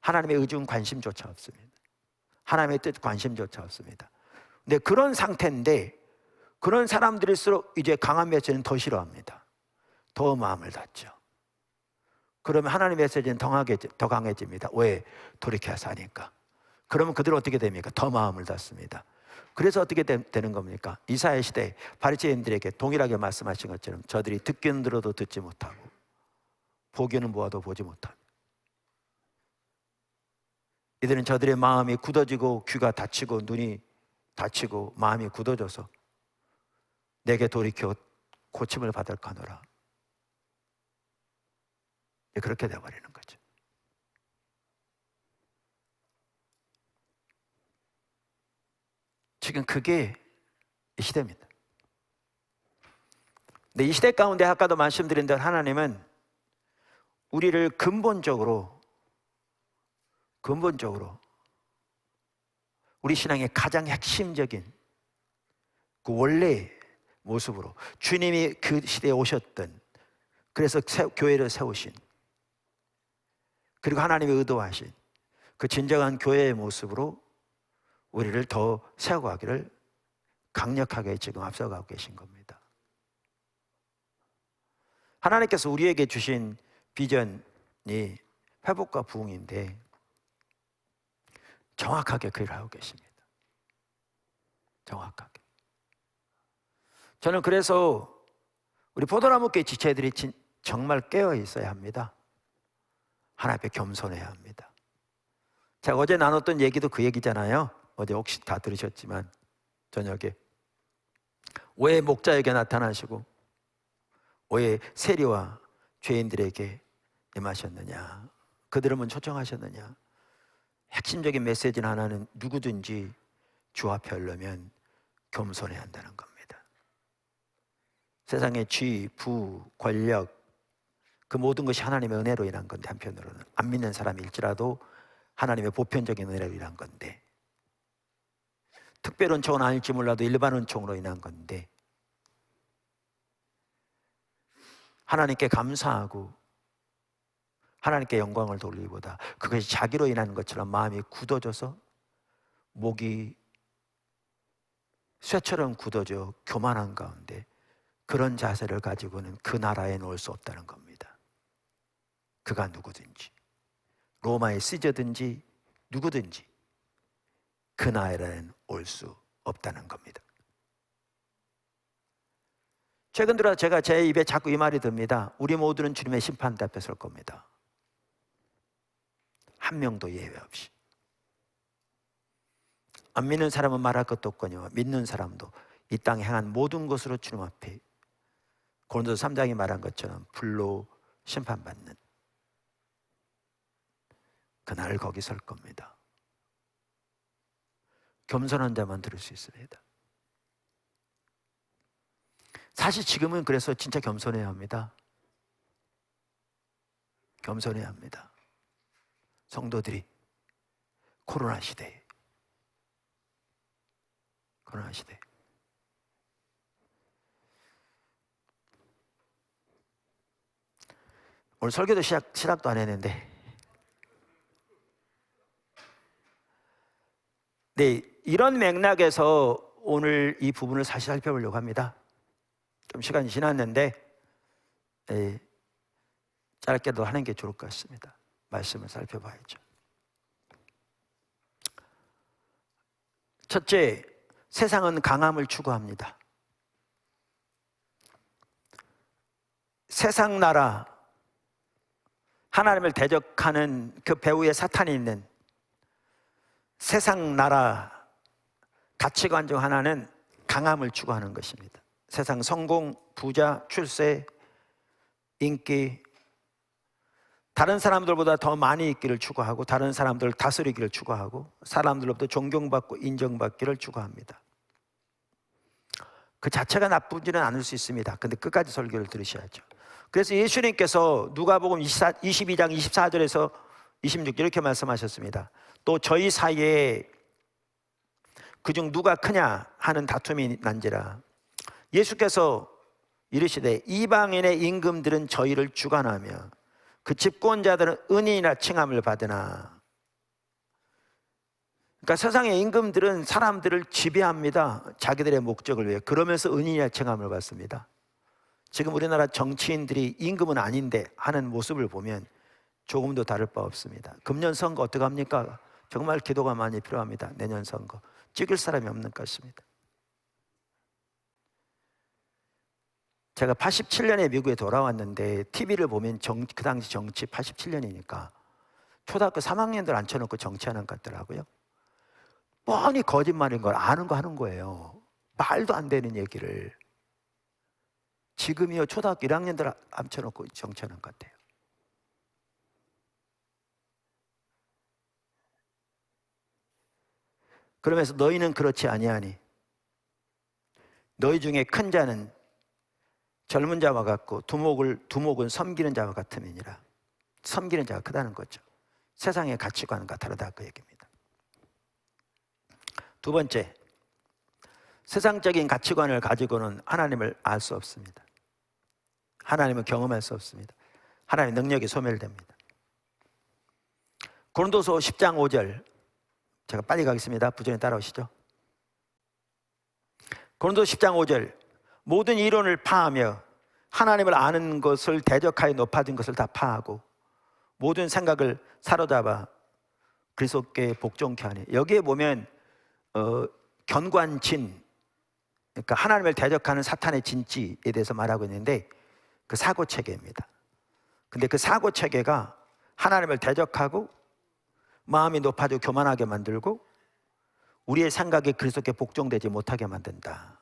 하나님의 의중 관심조차 없습니다. 하나님의 뜻 관심조차 없습니다. 근데 그런 상태인데 그런 사람들일수록 이제 강한 메시지는 더 싫어합니다. 더 마음을 닫죠. 그러면 하나님의 메시지는 더 강해집니다. 왜? 돌이켜서 하니까. 그러면 그들은 어떻게 됩니까? 더 마음을 닫습니다. 그래서 어떻게 되는 겁니까? 이사야 시대 바리새인들에게 동일하게 말씀하신 것처럼 저들이 듣기는 들어도 듣지 못하고 보기는 보아도 보지 못하고 이들은 저들의 마음이 굳어지고 귀가 닫히고 눈이 닫히고 마음이 굳어져서 내게 돌이켜 고침을 받을까노라. 그렇게 되어버리는 거죠. 지금 그게 이 시대입니다. 근데 이 시대 가운데 아까도 말씀드린 대로 하나님은 우리를 근본적으로 우리 신앙의 가장 핵심적인 그 원래의 모습으로 주님이 그 시대에 오셨던, 그래서 교회를 세우신, 그리고 하나님이 의도하신 그 진정한 교회의 모습으로 우리를 더 세워가기를 강력하게 지금 앞서가고 계신 겁니다. 하나님께서 우리에게 주신 비전이 회복과 부흥인데 정확하게 그 일을 하고 계십니다. 정확하게. 저는 그래서 우리 포도나무교회 지체들이 정말 깨어 있어야 합니다. 하나님 앞에 겸손해야 합니다. 제가 어제 나눴던 얘기도 그 얘기잖아요. 어제 혹시 다 들으셨지만 저녁에 왜 목자에게 나타나시고 왜 세리와 죄인들에게 임하셨느냐, 그들은 초청하셨느냐. 핵심적인 메시지는 하나는 누구든지 주 앞에 오려면 겸손해야 한다는 겁니다. 세상의 쥐, 부, 권력 그 모든 것이 하나님의 은혜로 인한 건데, 한편으로는 안 믿는 사람일지라도 하나님의 보편적인 은혜로 인한 건데, 특별 은총은 아닐지 몰라도 일반 은총으로 인한 건데, 하나님께 감사하고 하나님께 영광을 돌리기보다 그것이 자기로 인한 것처럼 마음이 굳어져서 목이 쇠처럼 굳어져 교만한 가운데 그런 자세를 가지고는 그 나라에 놓을 수 없다는 겁니다. 그가 누구든지, 로마의 시저든지 누구든지 그 나라에는 올 수 없다는 겁니다. 최근 들어 제가 제 입에 자꾸 이 말이 듭니다. 우리 모두는 주님의 심판대 앞에 설 겁니다. 한 명도 예외 없이. 안 믿는 사람은 말할 것도 없거니와 믿는 사람도 이 땅에 행한 모든 것으로 주님 앞에 고린도서 3장이 말한 것처럼 불로 심판받는 그날 거기 설 겁니다. 겸손한 자만 들을 수 있습니다. 사실 지금은 그래서 진짜 겸손해야 합니다. 겸손해야 합니다. 성도들이 코로나 시대 오늘 설교도 시작도 안 했는데. 네, 이런 맥락에서 오늘 이 부분을 다시 살펴보려고 합니다. 좀 시간이 지났는데 짧게도 하는 게 좋을 것 같습니다. 말씀을 살펴봐야죠. 첫째, 세상은 강함을 추구합니다. 세상 나라, 하나님을 대적하는 그 배후에 사탄이 있는 세상 나라 가치관 중 하나는 강함을 추구하는 것입니다. 세상 성공, 부자, 출세, 인기, 다른 사람들보다 더 많이 있기를 추구하고 다른 사람들을 다스리기를 추구하고 사람들로부터 존경받고 인정받기를 추구합니다. 그 자체가 나쁘지는 않을 수 있습니다. 근데 끝까지 설교를 들으셔야죠. 그래서 예수님께서 누가복음 22장 24절에서 26절 이렇게 말씀하셨습니다. 또 저희 사이에 그중 누가 크냐 하는 다툼이 난지라. 예수께서 이르시되 이방인의 임금들은 저희를 주관하며 그 집권자들은 은인이라 칭함을 받으나. 그러니까 세상의 임금들은 사람들을 지배합니다. 자기들의 목적을 위해. 그러면서 은인이라 칭함을 받습니다. 지금 우리나라 정치인들이 임금은 아닌데 하는 모습을 보면 조금도 다를 바 없습니다. 금년 선거 어떡합니까? 정말 기도가 많이 필요합니다. 내년 선거 찍을 사람이 없는 것 같습니다. 제가 87년에 미국에 돌아왔는데 TV를 보면 그 당시 정치 87년이니까 초등학교 3학년들 앉혀놓고 정치하는 것 같더라고요. 뻔히 거짓말인 걸 아는 거 하는 거예요. 말도 안 되는 얘기를. 지금이요 초등학교 1학년들 앉혀놓고 정치하는 것 같아요. 그러면서 너희는 그렇지 아니하니 너희 중에 큰 자는 젊은 자와 같고 두목은 섬기는 자와 같음이니라. 섬기는 자가 크다는 거죠. 세상의 가치관과 다르다 그 얘기입니다. 두 번째, 세상적인 가치관을 가지고는 하나님을 알 수 없습니다. 하나님을 경험할 수 없습니다. 하나님의 능력이 소멸됩니다. 고린도서 10장 5절 제가 빨리 가겠습니다. 부전에 따라오시죠. 고린도서 10장 5절 모든 이론을 파하며 하나님을 아는 것을 대적하여 높아진 것을 다 파하고 모든 생각을 사로잡아 그리스도께 복종케 하니. 여기에 보면 견관진, 그러니까 하나님을 대적하는 사탄의 진지에 대해서 말하고 있는데 그 사고체계입니다. 근데 그 사고체계가 하나님을 대적하고 마음이 높아지고 교만하게 만들고 우리의 생각이 그리스도께 복종되지 못하게 만든다.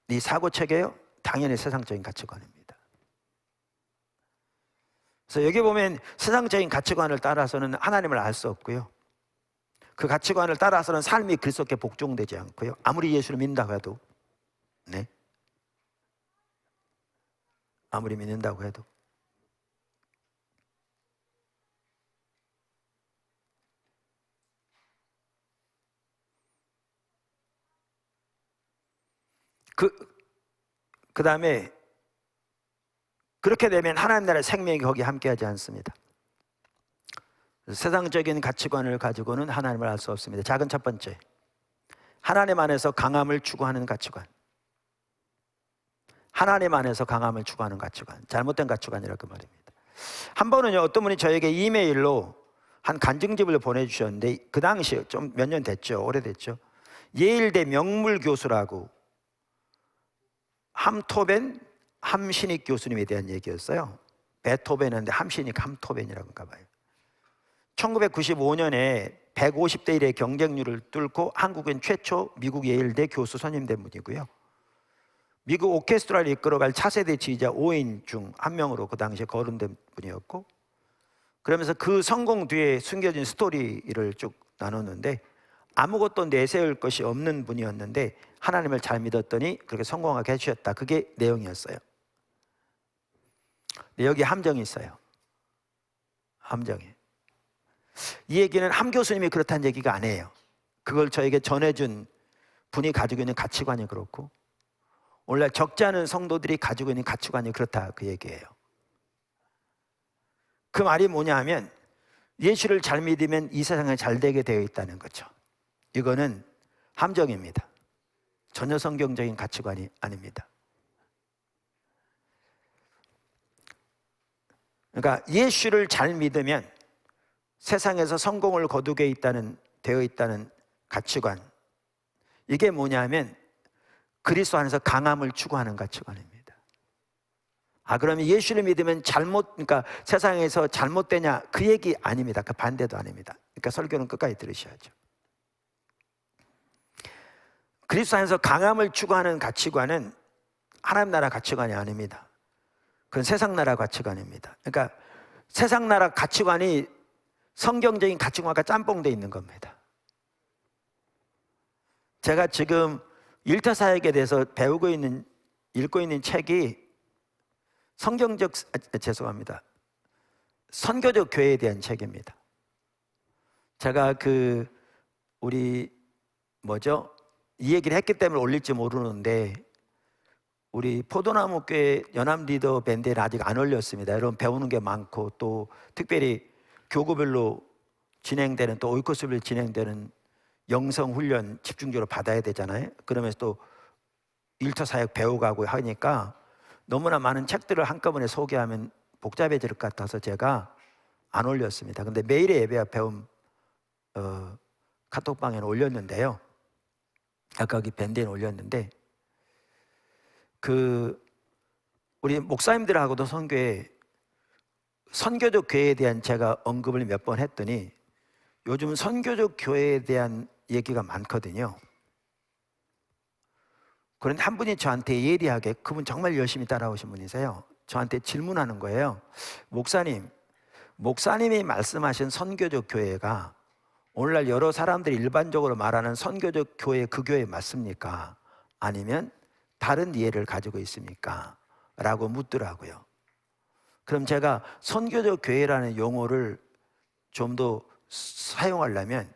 이 사고체계요 당연히 세상적인 가치관입니다. 그래서 여기 보면 세상적인 가치관을 따라서는 하나님을 알 수 없고요, 그 가치관을 따라서는 삶이 그리스도께 복종되지 않고요, 아무리 예수를 믿는다고 해도 아무리 믿는다고 해도 그 다음에 그렇게 되면 하나님 나라의 생명이 거기에 함께하지 않습니다. 세상적인 가치관을 가지고는 하나님을 알 수 없습니다. 작은 첫 번째, 하나님 안에서 강함을 추구하는 가치관. 하나님 안에서 강함을 추구하는 가치관, 잘못된 가치관이라고 말입니다. 한 번은요 어떤 분이 저에게 이메일로 한 간증집을 보내주셨는데 그 당시 좀 몇 년 됐죠, 오래됐죠. 예일대 명물 교수라고 함신익 교수님에 대한 얘기였어요. 베토벤인데 함신익 함토벤이라고인가 봐요. 1995년에 150대 1의 경쟁률을 뚫고 한국인 최초 미국 예일대 교수 선임된 분이고요, 미국 오케스트라를 이끌어갈 차세대 지휘자 5인 중 한 명으로 그 당시에 거론된 분이었고, 그러면서 그 성공 뒤에 숨겨진 스토리를 쭉 나눴는데 아무것도 내세울 것이 없는 분이었는데 하나님을 잘 믿었더니 그렇게 성공하게 해주셨다. 그게 내용이었어요. 근데 여기 함정이 있어요. 함정이. 이 얘기는 함 교수님이 그렇다는 얘기가 아니에요. 그걸 저에게 전해준 분이 가지고 있는 가치관이 그렇고 오늘날 적지 않은 성도들이 가지고 있는 가치관이 그렇다 그 얘기예요. 그 말이 뭐냐 하면 예수를 잘 믿으면 이 세상에 잘 되게 되어 있다는 거죠. 이거는 함정입니다. 전혀 성경적인 가치관이 아닙니다. 그러니까 예수를 잘 믿으면 세상에서 성공을 거두게 되어 있다는 가치관, 이게 뭐냐면 그리스도 안에서 강함을 추구하는 가치관입니다. 그러면 예수를 믿으면 그러니까 세상에서 잘못되냐, 그 얘기 아닙니다. 그 반대도 아닙니다. 그러니까 설교는 끝까지 들으셔야죠. 그리스도 안에서 강함을 추구하는 가치관은 하나님 나라 가치관이 아닙니다. 그건 세상 나라 가치관입니다. 그러니까 세상 나라 가치관이 성경적인 가치관과 짬뽕되어 있는 겁니다. 제가 지금 일터 사역에 대해서 읽고 있는 책이 선교적 교회에 대한 책입니다. 제가 이 얘기를 했기 때문에 올릴지 모르는데, 우리 포도나무 교회 연합 리더 밴드에는 아직 안 올렸습니다. 여러분 배우는 게 많고, 또 특별히 교구별로 진행되는, 또 오이코스별로 진행되는 영성 훈련 집중적으로 받아야 되잖아요. 그러면서 또 일터 사역 배워가고 하니까 너무나 많은 책들을 한꺼번에 소개하면 복잡해질 것 같아서 제가 안 올렸습니다. 근데 매일의 예배와 배움 카톡방에는 올렸는데요. 아까 여기 밴드에 올렸는데, 우리 목사님들하고도 선교적 교회에 대한 제가 언급을 몇 번 했더니 요즘 선교적 교회에 대한 얘기가 많거든요. 그런데 한 분이 저한테 예리하게, 그분 정말 열심히 따라오신 분이세요. 저한테 질문하는 거예요. 목사님이 말씀하신 선교적 교회가 오늘날 여러 사람들이 일반적으로 말하는 선교적 교회, 그 교회 맞습니까? 아니면 다른 이해를 가지고 있습니까? 라고 묻더라고요. 그럼 제가 선교적 교회라는 용어를 좀 더 사용하려면,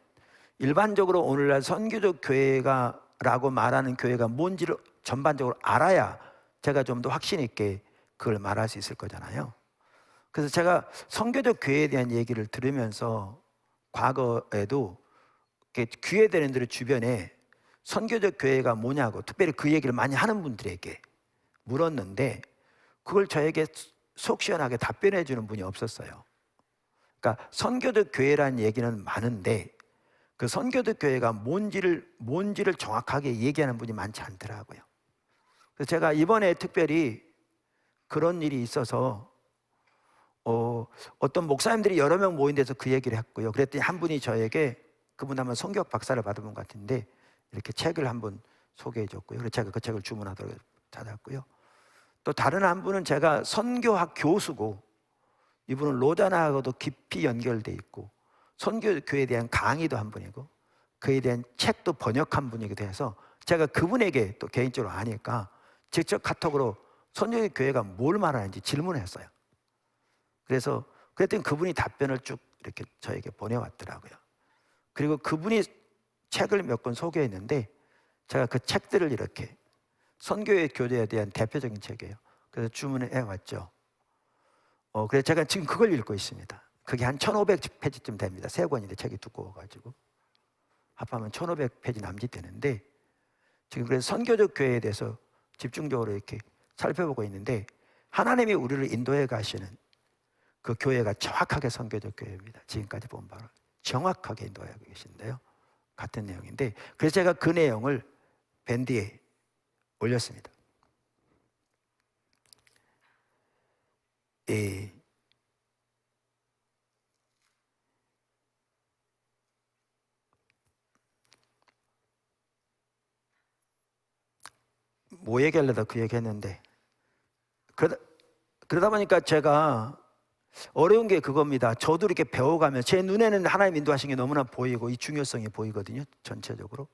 일반적으로 오늘날 선교적 교회라고 말하는 교회가 뭔지를 전반적으로 알아야 제가 좀 더 확신 있게 그걸 말할 수 있을 거잖아요. 그래서 제가 선교적 교회에 대한 얘기를 들으면서 과거에도 귀회되는 주변에 선교적 교회가 뭐냐고 특별히 그 얘기를 많이 하는 분들에게 물었는데, 그걸 저에게 속 시원하게 답변해 주는 분이 없었어요. 그러니까 선교적 교회라는 얘기는 많은데 그 선교적 교회가 뭔지를 정확하게 얘기하는 분이 많지 않더라고요. 그래서 제가 이번에 특별히 그런 일이 있어서 어떤 목사님들이 여러 명 모인 데서 그 얘기를 했고요. 그랬더니 한 분이 저에게, 그분 아마 성격 박사를 받은 분 같은데, 이렇게 책을 한번 소개해 줬고요. 그래서 제가 그 책을 주문하도록 찾았고요. 또 다른 한 분은 제가 선교학 교수고, 이분은 로자나하고도 깊이 연결돼 있고 선교교회에 대한 강의도 한 분이고 그에 대한 책도 번역한 분이기도 해서 제가 그분에게 또 개인적으로 아니까 직접 카톡으로 선교교회가 뭘 말하는지 질문했어요. 그랬더니 그분이 답변을 쭉 이렇게 저에게 보내왔더라고요. 그리고 그분이 책을 몇 권 소개했는데 제가 그 책들을 이렇게, 선교의 교제에 대한 대표적인 책이에요. 그래서 주문을 해왔죠. 그래서 제가 지금 그걸 읽고 있습니다. 그게 한 1500페이지쯤 됩니다. 세 권인데 책이 두꺼워가지고 합하면 1500페이지 남짓 되는데, 지금 그래서 선교적 교회에 대해서 집중적으로 이렇게 살펴보고 있는데, 하나님이 우리를 인도해 가시는 그 교회가 정확하게 선교적 교회입니다. 지금까지 본 바로 정확하게 인도하고 계신데요. 같은 내용인데, 그래서 제가 그 내용을 밴드에 올렸습니다. 뭐 얘기하려다 그 얘기 했는데, 그러다 보니까 제가 어려운 게 그겁니다. 저도 이렇게 배워가면 제 눈에는 하나님 인도하신 게 너무나 보이고 이 중요성이 보이거든요, 전체적으로.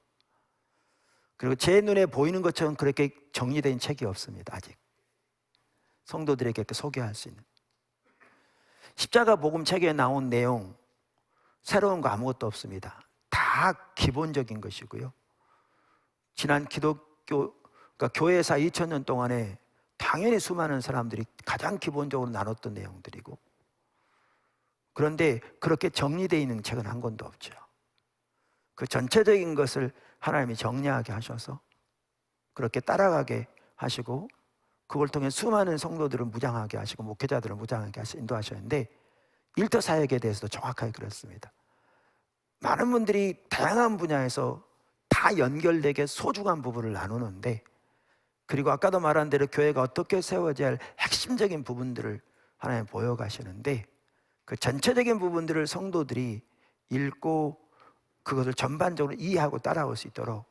그리고 제 눈에 보이는 것처럼 그렇게 정리된 책이 없습니다. 아직 성도들에게 소개할 수 있는 십자가 복음 책에 나온 내용, 새로운 거 아무것도 없습니다. 다 기본적인 것이고요. 지난 기독교, 그러니까 교회사 2000년 동안에 당연히 수많은 사람들이 가장 기본적으로 나눴던 내용들이고, 그런데 그렇게 정리되어 있는 책은 한 권도 없죠. 그 전체적인 것을 하나님이 정리하게 하셔서 그렇게 따라가게 하시고, 그걸 통해 수많은 성도들을 무장하게 하시고 목회자들을 무장하게 하시고 인도하셨는데, 일터 사역에 대해서도 정확하게 그렇습니다. 많은 분들이 다양한 분야에서 다 연결되게 소중한 부분을 나누는데, 그리고 아까도 말한 대로 교회가 어떻게 세워져야 할 핵심적인 부분들을 하나님 보여가시는데, 그 전체적인 부분들을 성도들이 읽고 그것을 전반적으로 이해하고 따라올 수 있도록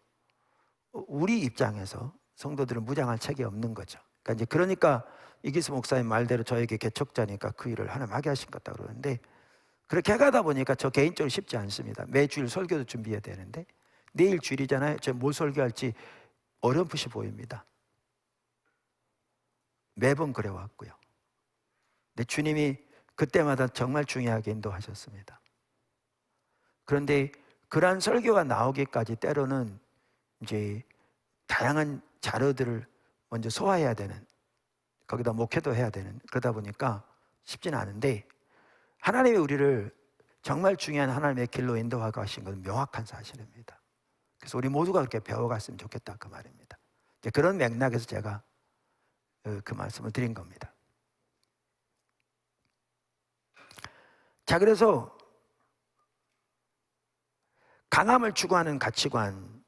우리 입장에서 성도들은 무장할 책이 없는 거죠. 그러니까 이기수 목사님 말대로 저에게 개척자니까 그 일을 하나님 하게 하신 것 같다고 그러는데, 그렇게 해가다 보니까 저 개인적으로 쉽지 않습니다. 매주일 설교도 준비해야 되는데 내일 주일이잖아요. 제가 뭘 설교할지 어렴풋이 보입니다. 매번 그래왔고요. 근데 주님이 그때마다 정말 중요하게 인도하셨습니다. 그런데 그러한 설교가 나오기까지 때로는 이제 다양한 자료들을 먼저 소화해야 되는, 거기다 목회도 해야 되는, 그러다 보니까 쉽지는 않은데, 하나님이 우리를 정말 중요한 하나님의 길로 인도하고 하신 것은 명확한 사실입니다. 그래서 우리 모두가 그렇게 배워갔으면 좋겠다, 그 말입니다. 그런 맥락에서 제가 그 말씀을 드린 겁니다. 자, 그래서 강함을 추구하는 가치관.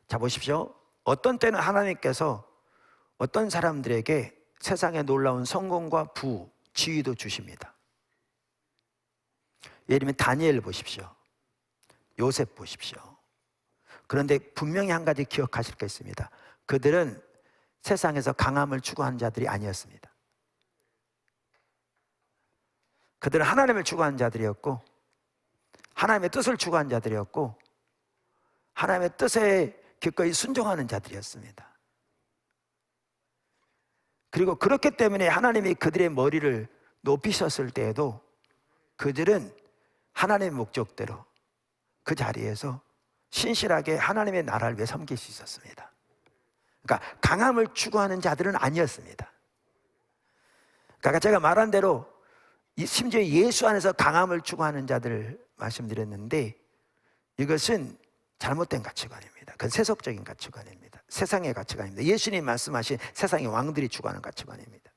자, 보십시오. 어떤 때는 하나님께서 어떤 사람들에게 세상에 놀라운 성공과 부, 지위도 주십니다. 예를 들면 다니엘 보십시오. 요셉 보십시오. 그런데 분명히 한 가지 기억하실 게 있습니다. 그들은 세상에서 강함을 추구하는 자들이 아니었습니다. 그들은 하나님을 추구하는 자들이었고, 하나님의 뜻을 추구하는 자들이었고, 하나님의 뜻에 기꺼이 순종하는 자들이었습니다. 그리고 그렇기 때문에 하나님이 그들의 머리를 높이셨을 때에도 그들은 하나님의 목적대로 그 자리에서 신실하게 하나님의 나라를 위해 섬길 수 있었습니다. 그러니까 강함을 추구하는 자들은 아니었습니다. 그러니까 제가 말한 대로 심지어 예수 안에서 강함을 추구하는 자들을 말씀드렸는데, 이것은 잘못된 가치관입니다. 그건 세속적인 가치관입니다. 세상의 가치관입니다. 예수님 말씀하신 세상의 왕들이 추구하는 가치관입니다.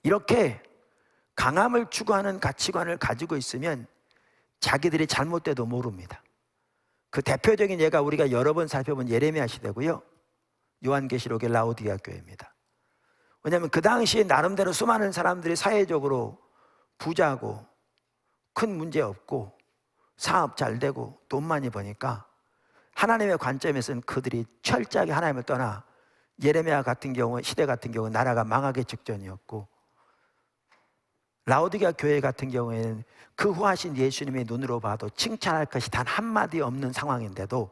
이렇게 강함을 추구하는 가치관을 가지고 있으면 자기들이 잘못돼도 모릅니다. 그 대표적인 예가 우리가 여러 번 살펴본 예레미야 시대고요, 요한계시록의 라오디게아 교회입니다. 왜냐하면 그 당시에 나름대로 수많은 사람들이 사회적으로 부자고 큰 문제 없고 사업 잘 되고 돈 많이 버니까 하나님의 관점에서는 그들이 철저하게 하나님을 떠나, 예레미야 같은 경우, 시대 같은 경우 나라가 망하기 직전이었고, 라오디게아 교회 같은 경우에는 그 후하신 예수님의 눈으로 봐도 칭찬할 것이 단 한마디 없는 상황인데도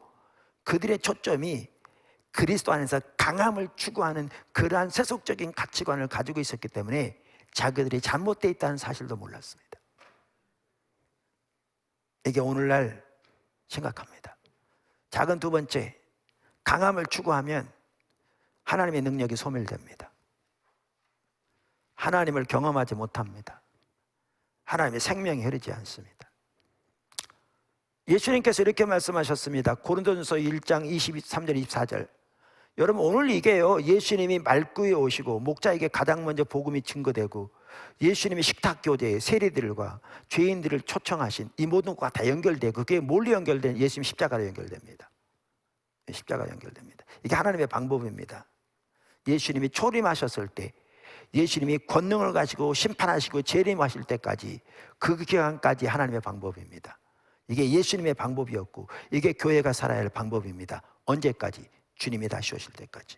그들의 초점이 그리스도 안에서 강함을 추구하는 그러한 세속적인 가치관을 가지고 있었기 때문에 자기들이 잘못되어 있다는 사실도 몰랐습니다. 이게 오늘날 심각합니다. 작은 두 번째, 강함을 추구하면 하나님의 능력이 소멸됩니다. 하나님을 경험하지 못합니다. 하나님의 생명이 흐르지 않습니다. 예수님께서 이렇게 말씀하셨습니다. 고린도전서 1장 23절 24절. 여러분, 오늘 이게요, 예수님이 말구에 오시고 목자에게 가장 먼저 복음이 증거되고 예수님이 식탁교제에 세리들과 죄인들을 초청하신 이 모든 것과 다 연결되고, 그게 뭘로 연결되는? 예수님 십자가로 연결됩니다. 십자가로 연결됩니다. 이게 하나님의 방법입니다. 예수님이 초림하셨을 때, 예수님이 권능을 가지고 심판하시고 재림하실 때까지, 그 기간까지 하나님의 방법입니다. 이게 예수님의 방법이었고, 이게 교회가 살아야 할 방법입니다. 언제까지? 주님이 다시 오실 때까지.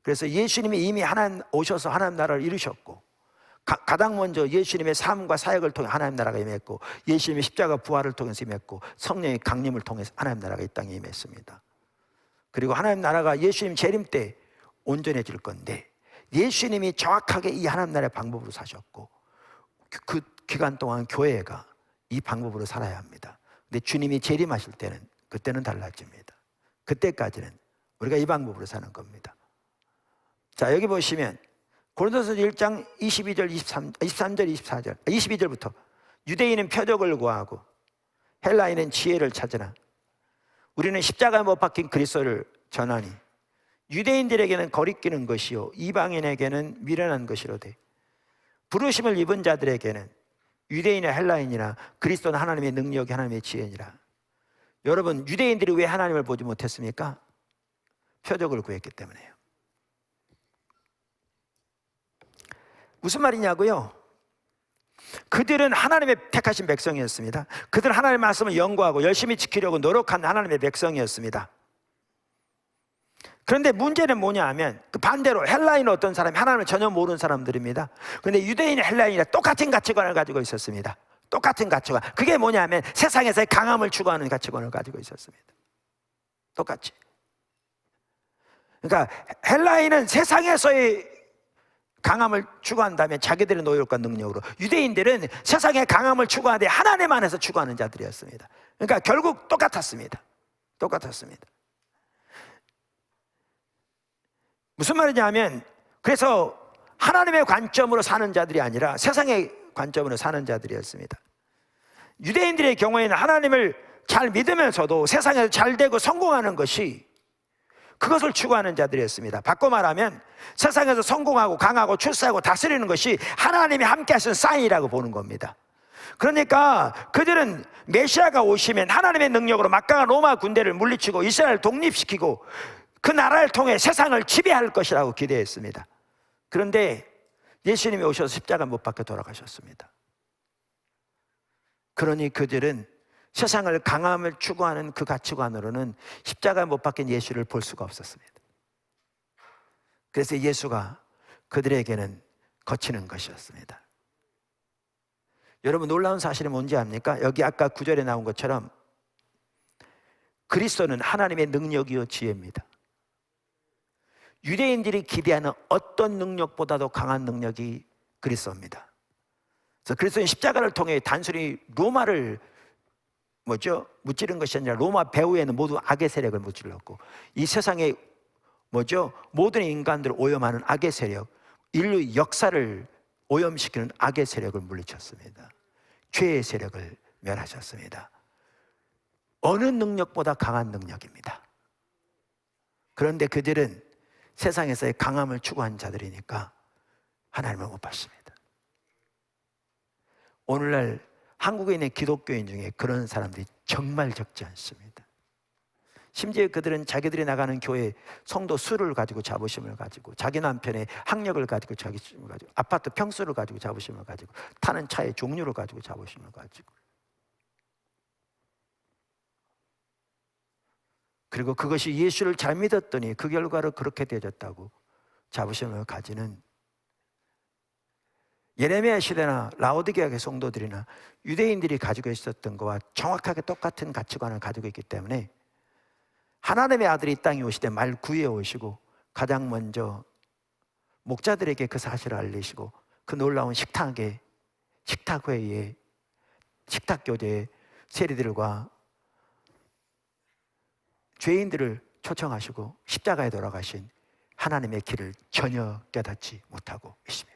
그래서 예수님이 이미 하나님 오셔서 하나님 나라를 이루셨고, 가장 먼저 예수님의 삶과 사역을 통해 하나님 나라가 임했고, 예수님의 십자가 부활을 통해서 임했고, 성령의 강림을 통해서 하나님 나라가 이 땅에 임했습니다. 그리고 하나님 나라가 예수님 재림 때 온전해질 건데, 예수님이 정확하게 이 하나님 나라의 방법으로 사셨고, 그 기간 동안 교회가 이 방법으로 살아야 합니다. 근데 주님이 재림하실 때는, 그때는 달라집니다. 그때까지는 우리가 이 방법으로 사는 겁니다. 자, 여기 보시면 고린도서 1장 22절, 23절, 24절, 22절부터 유대인은 표적을 구하고 헬라인은 지혜를 찾으나 우리는 십자가에 못 박힌 그리스도를 전하니 유대인들에게는 거리끼는 것이요 이방인에게는 미련한 것이로되 부르심을 입은 자들에게는 유대인이나 헬라인이나 그리스도는 하나님의 능력이 하나님의 지혜니라. 여러분, 유대인들이 왜 하나님을 보지 못했습니까? 표적을 구했기 때문에요. 무슨 말이냐고요? 그들은 하나님의 택하신 백성이었습니다. 그들은 하나님의 말씀을 연구하고 열심히 지키려고 노력한 하나님의 백성이었습니다. 그런데 문제는 뭐냐 하면 그 반대로 헬라인은 어떤 사람이 하나님을 전혀 모르는 사람들입니다. 그런데 유대인 헬라인이랑 똑같은 가치관을 가지고 있었습니다. 똑같은 가치관. 그게 뭐냐 하면 세상에서의 강함을 추구하는 가치관을 가지고 있었습니다. 똑같이. 그러니까 헬라인은 세상에서의 강함을 추구한다면 자기들의 노력과 능력으로, 유대인들은 세상의 강함을 추구하는데 하나님 안에서 추구하는 자들이었습니다. 그러니까 결국 똑같았습니다. 무슨 말이냐 하면 그래서 하나님의 관점으로 사는 자들이 아니라 세상의 관점으로 사는 자들이었습니다. 유대인들의 경우에는 하나님을 잘 믿으면서도 세상에서 잘 되고 성공하는 것이, 그것을 추구하는 자들이었습니다. 바꿔 말하면 세상에서 성공하고 강하고 출세하고 다스리는 것이 하나님이 함께 하신 사인이라고 보는 겁니다. 그러니까 그들은 메시아가 오시면 하나님의 능력으로 막강한 로마 군대를 물리치고 이스라엘을 독립시키고 그 나라를 통해 세상을 지배할 것이라고 기대했습니다. 그런데 예수님이 오셔서 십자가 못 박혀 돌아가셨습니다. 그러니 그들은 세상을 강함을 추구하는 그 가치관으로는 십자가에 못 박힌 예수를 볼 수가 없었습니다. 그래서 예수가 그들에게는 거치는 것이었습니다. 여러분, 놀라운 사실이 뭔지 압니까? 여기 아까 9절에 나온 것처럼 그리스도는 하나님의 능력이요 지혜입니다. 유대인들이 기대하는 어떤 능력보다도 강한 능력이 그리스도입니다. 그래서 그리스도는 십자가를 통해 단순히 로마를 무찌른 것이 아니라 로마 배후에는 모두 악의 세력을 무찔렀고 이 세상의 모든 인간들을 오염하는 악의 세력, 인류 역사를 오염시키는 악의 세력을 물리쳤습니다. 죄의 세력을 멸하셨습니다. 어느 능력보다 강한 능력입니다. 그런데 그들은 세상에서의 강함을 추구한 자들이니까 하나님을 못 봤습니다. 오늘날 한국에 있는 기독교인 중에 그런 사람들이 정말 적지 않습니다. 심지어 그들은 자기들이 나가는 교회 성도 수를 가지고 자부심을 가지고 자기 남편의 학력을 가지고 자부심을 가지고 아파트 평수를 가지고 자부심을 가지고 타는 차의 종류를 가지고 자부심을 가지고, 그리고 그것이 예수를 잘 믿었더니 그 결과로 그렇게 되어졌다고 자부심을 가지는 예레미야 시대나 라오디게아의 성도들이나 유대인들이 가지고 있었던 것과 정확하게 똑같은 가치관을 가지고 있기 때문에 하나님의 아들이 이 땅에 오시되 말 구해 오시고 가장 먼저 목자들에게 그 사실을 알리시고 그 놀라운 식탁회의에 식탁교제에 세리들과 죄인들을 초청하시고 십자가에 돌아가신 하나님의 길을 전혀 깨닫지 못하고 있습니다.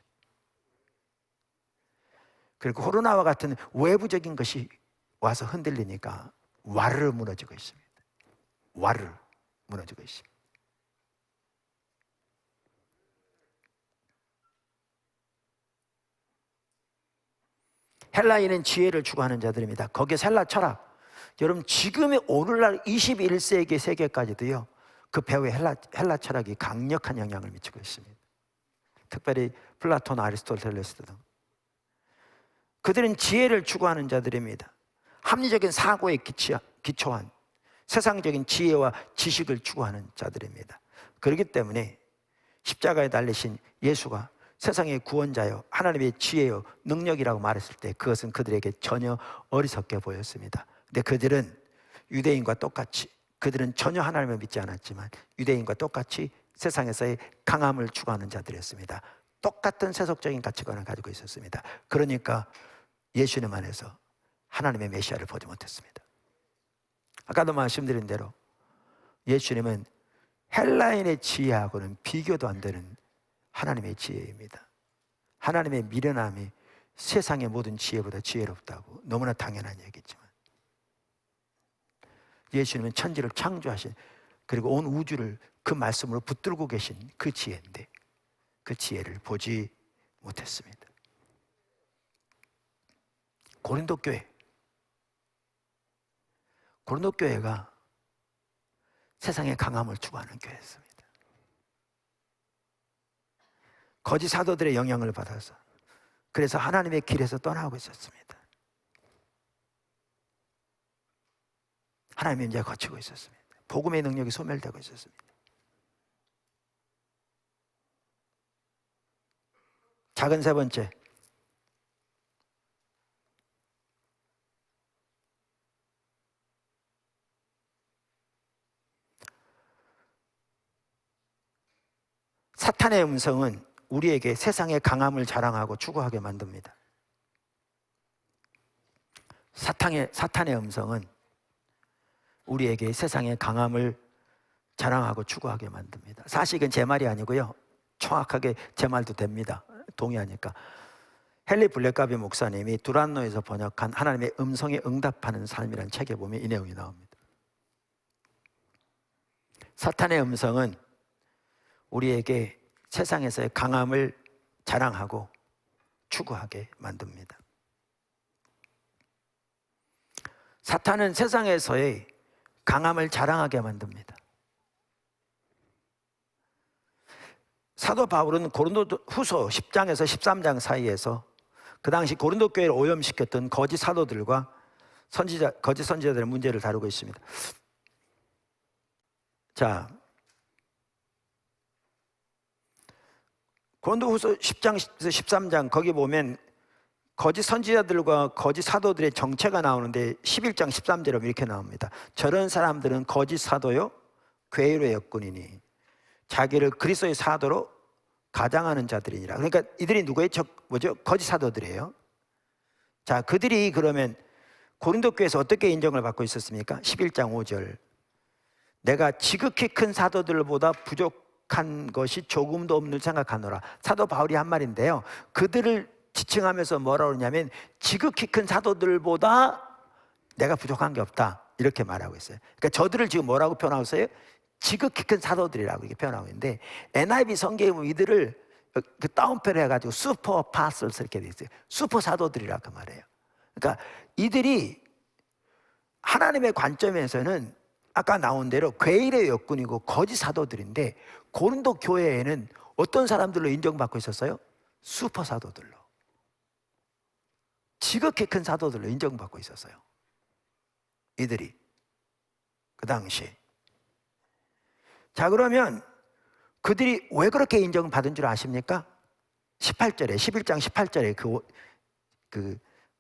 그리고 코로나와 같은 외부적인 것이 와서 흔들리니까 와르르 무너지고 있습니다. 와르르 무너지고 있습니다. 헬라인은 지혜를 추구하는 자들입니다. 거기에 헬라 철학, 여러분 지금의 오늘날 21세기 세계까지도요 그 배후에 헬라 철학이 강력한 영향을 미치고 있습니다. 특별히 플라톤, 아리스토텔레스 등 그들은 지혜를 추구하는 자들입니다. 합리적인 사고에 기초한 세상적인 지혜와 지식을 추구하는 자들입니다. 그렇기 때문에 십자가에 달리신 예수가 세상의 구원자요 하나님의 지혜요 능력이라고 말했을 때 그것은 그들에게 전혀 어리석게 보였습니다. 근데 그들은 유대인과 똑같이, 그들은 전혀 하나님을 믿지 않았지만 유대인과 똑같이 세상에서의 강함을 추구하는 자들이었습니다. 똑같은 세속적인 가치관을 가지고 있었습니다. 그러니까 예수님 안에서 하나님의 메시아를 보지 못했습니다. 아까도 말씀드린 대로 예수님은 헬라인의 지혜하고는 비교도 안 되는 하나님의 지혜입니다. 하나님의 미련함이 세상의 모든 지혜보다 지혜롭다고, 너무나 당연한 얘기지만 예수님은 천지를 창조하신, 그리고 온 우주를 그 말씀으로 붙들고 계신 그 지혜인데 그 지혜를 보지 못했습니다. 고린도 교회가 세상의 강함을 추구하는 교회였습니다. 거짓 사도들의 영향을 받아서, 그래서 하나님의 길에서 떠나고 있었습니다. 하나님의 임재가 거치고 있었습니다. 복음의 능력이 소멸되고 있었습니다. 작은 세 번째, 사탄의 음성은 우리에게 세상의 강함을 자랑하고 추구하게 만듭니다. 사탄의 음성은 우리에게 세상의 강함을 자랑하고 추구하게 만듭니다. 사실 이건 제 말이 아니고요, 정확하게 제 말도 됩니다. 동의하니까. 헨리 블랙가비 목사님이 두란노에서 번역한 하나님의 음성에 응답하는 삶이라는 책에 보면 이 내용이 나옵니다. 사탄의 음성은 우리에게 세상에서의 강함을 자랑하고 추구하게 만듭니다. 사탄은 세상에서의 강함을 자랑하게 만듭니다. 사도 바울은 고린도 후서 10장에서 13장 사이에서 그 당시 고린도 교회를 오염시켰던 거짓 사도들과 거짓 선지자들의 문제를 다루고 있습니다. 자, 고린도 후서 10장에서 13장 거기 보면 거짓 선지자들과 거짓 사도들의 정체가 나오는데 11장 13절에 이렇게 나옵니다. 저런 사람들은 거짓 사도요 괴로의 역군이니 자기를 그리스도의 사도로 가장하는 자들이니라. 그러니까 이들이 누구예요? 거짓 사도들이에요. 자, 그들이 그러면 고린도 교회에서 어떻게 인정을 받고 있었습니까? 11장 5절, 내가 지극히 큰 사도들보다 부족한 것이 조금도 없는 생각하노라. 사도 바울이 한 말인데요, 그들을 지칭하면서 뭐라고 그러냐면 지극히 큰 사도들보다 내가 부족한 게 없다, 이렇게 말하고 있어요. 그러니까 저들을 지금 뭐라고 표현하고 있어요? 지극히 큰 사도들이라고 이렇게 표현하고 있는데, NIV 성경에 보면 이들을 그 다운표를 해가지고 슈퍼 파슬스 이렇게 돼 있어요. 슈퍼 사도들이라고 말해요. 그러니까 이들이 하나님의 관점에서는 아까 나온 대로 괴일의 역군이고 거짓 사도들인데, 고린도 교회에는 어떤 사람들로 인정받고 있었어요? 슈퍼 사도들로, 지극히 큰 사도들로 인정받고 있었어요. 이들이 그 당시. 자, 그러면 그들이 왜 그렇게 인정받은 줄 아십니까? 18절에, 11장 18절에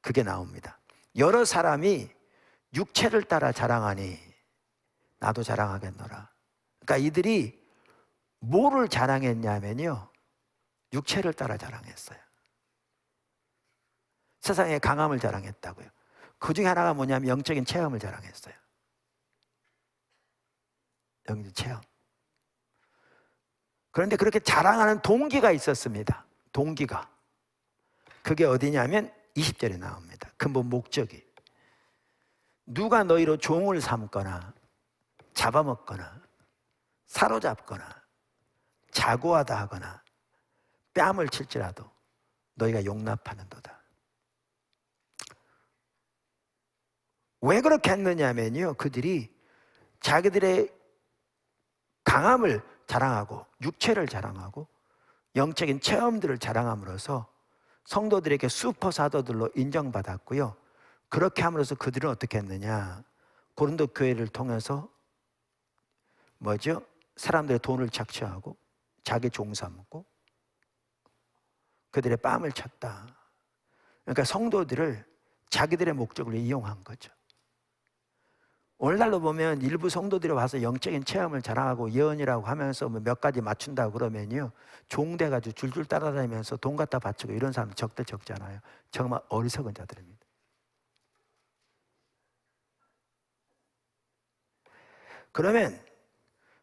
그게 나옵니다. 여러 사람이 육체를 따라 자랑하니 나도 자랑하겠노라. 그러니까 이들이 뭐를 자랑했냐면요, 육체를 따라 자랑했어요. 세상의 강함을 자랑했다고요. 그 중에 하나가 뭐냐면 영적인 체험을 자랑했어요. 영적 체험. 그런데 그렇게 자랑하는 동기가 있었습니다. 동기가. 그게 어디냐면 20절에 나옵니다. 근본 목적이. 누가 너희로 종을 삼거나 잡아먹거나 사로잡거나 자고하다 하거나 뺨을 칠지라도 너희가 용납하는도다. 왜 그렇게 했느냐면요, 그들이 자기들의 강함을 자랑하고 육체를 자랑하고 영적인 체험들을 자랑함으로써 성도들에게 슈퍼 사도들로 인정받았고요. 그렇게 함으로써 그들은 어떻게 했느냐, 고린도 교회를 통해서 사람들의 돈을 착취하고 자기 종 삼고 그들의 뺨을 쳤다. 그러니까 성도들을 자기들의 목적으로 이용한 거죠. 오늘날로 보면 일부 성도들이 와서 영적인 체험을 자랑하고 예언이라고 하면서 몇 가지 맞춘다고 그러면요, 종돼가지고 줄줄 따라다니면서 돈 갖다 바치고 이런 사람 적대 적잖아요. 정말 어리석은 자들입니다. 그러면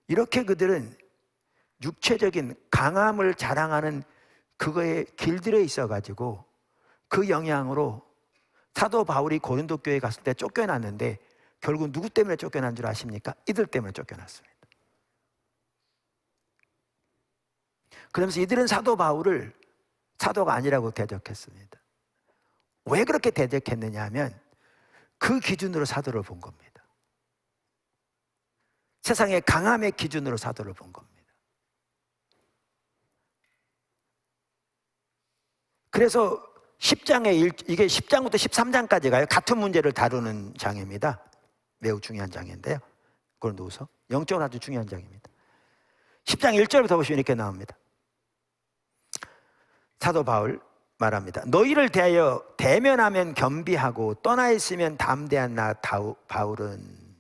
이렇게 그들은 육체적인 강함을 자랑하는 그거에 길들여 있어가지고 그 영향으로 사도 바울이 고린도 교회에 갔을 때 쫓겨났는데 결국 누구 때문에 쫓겨난 줄 아십니까? 이들 때문에 쫓겨났습니다. 그러면서 이들은 사도 바울을 사도가 아니라고 대적했습니다. 왜 그렇게 대적했느냐 하면 그 기준으로 사도를 본 겁니다. 세상의 강함의 기준으로 사도를 본 겁니다. 그래서 10장에 이게 10장부터 13장까지 가요. 같은 문제를 다루는 장입니다. 매우 중요한 장인데요. 고린도후서 영적으로 아주 중요한 장입니다. 10장 1절부터 보시면 이렇게 나옵니다. 사도 바울 말합니다. 너희를 대하여 대면하면 겸비하고 떠나 있으면 담대한 나 바울은,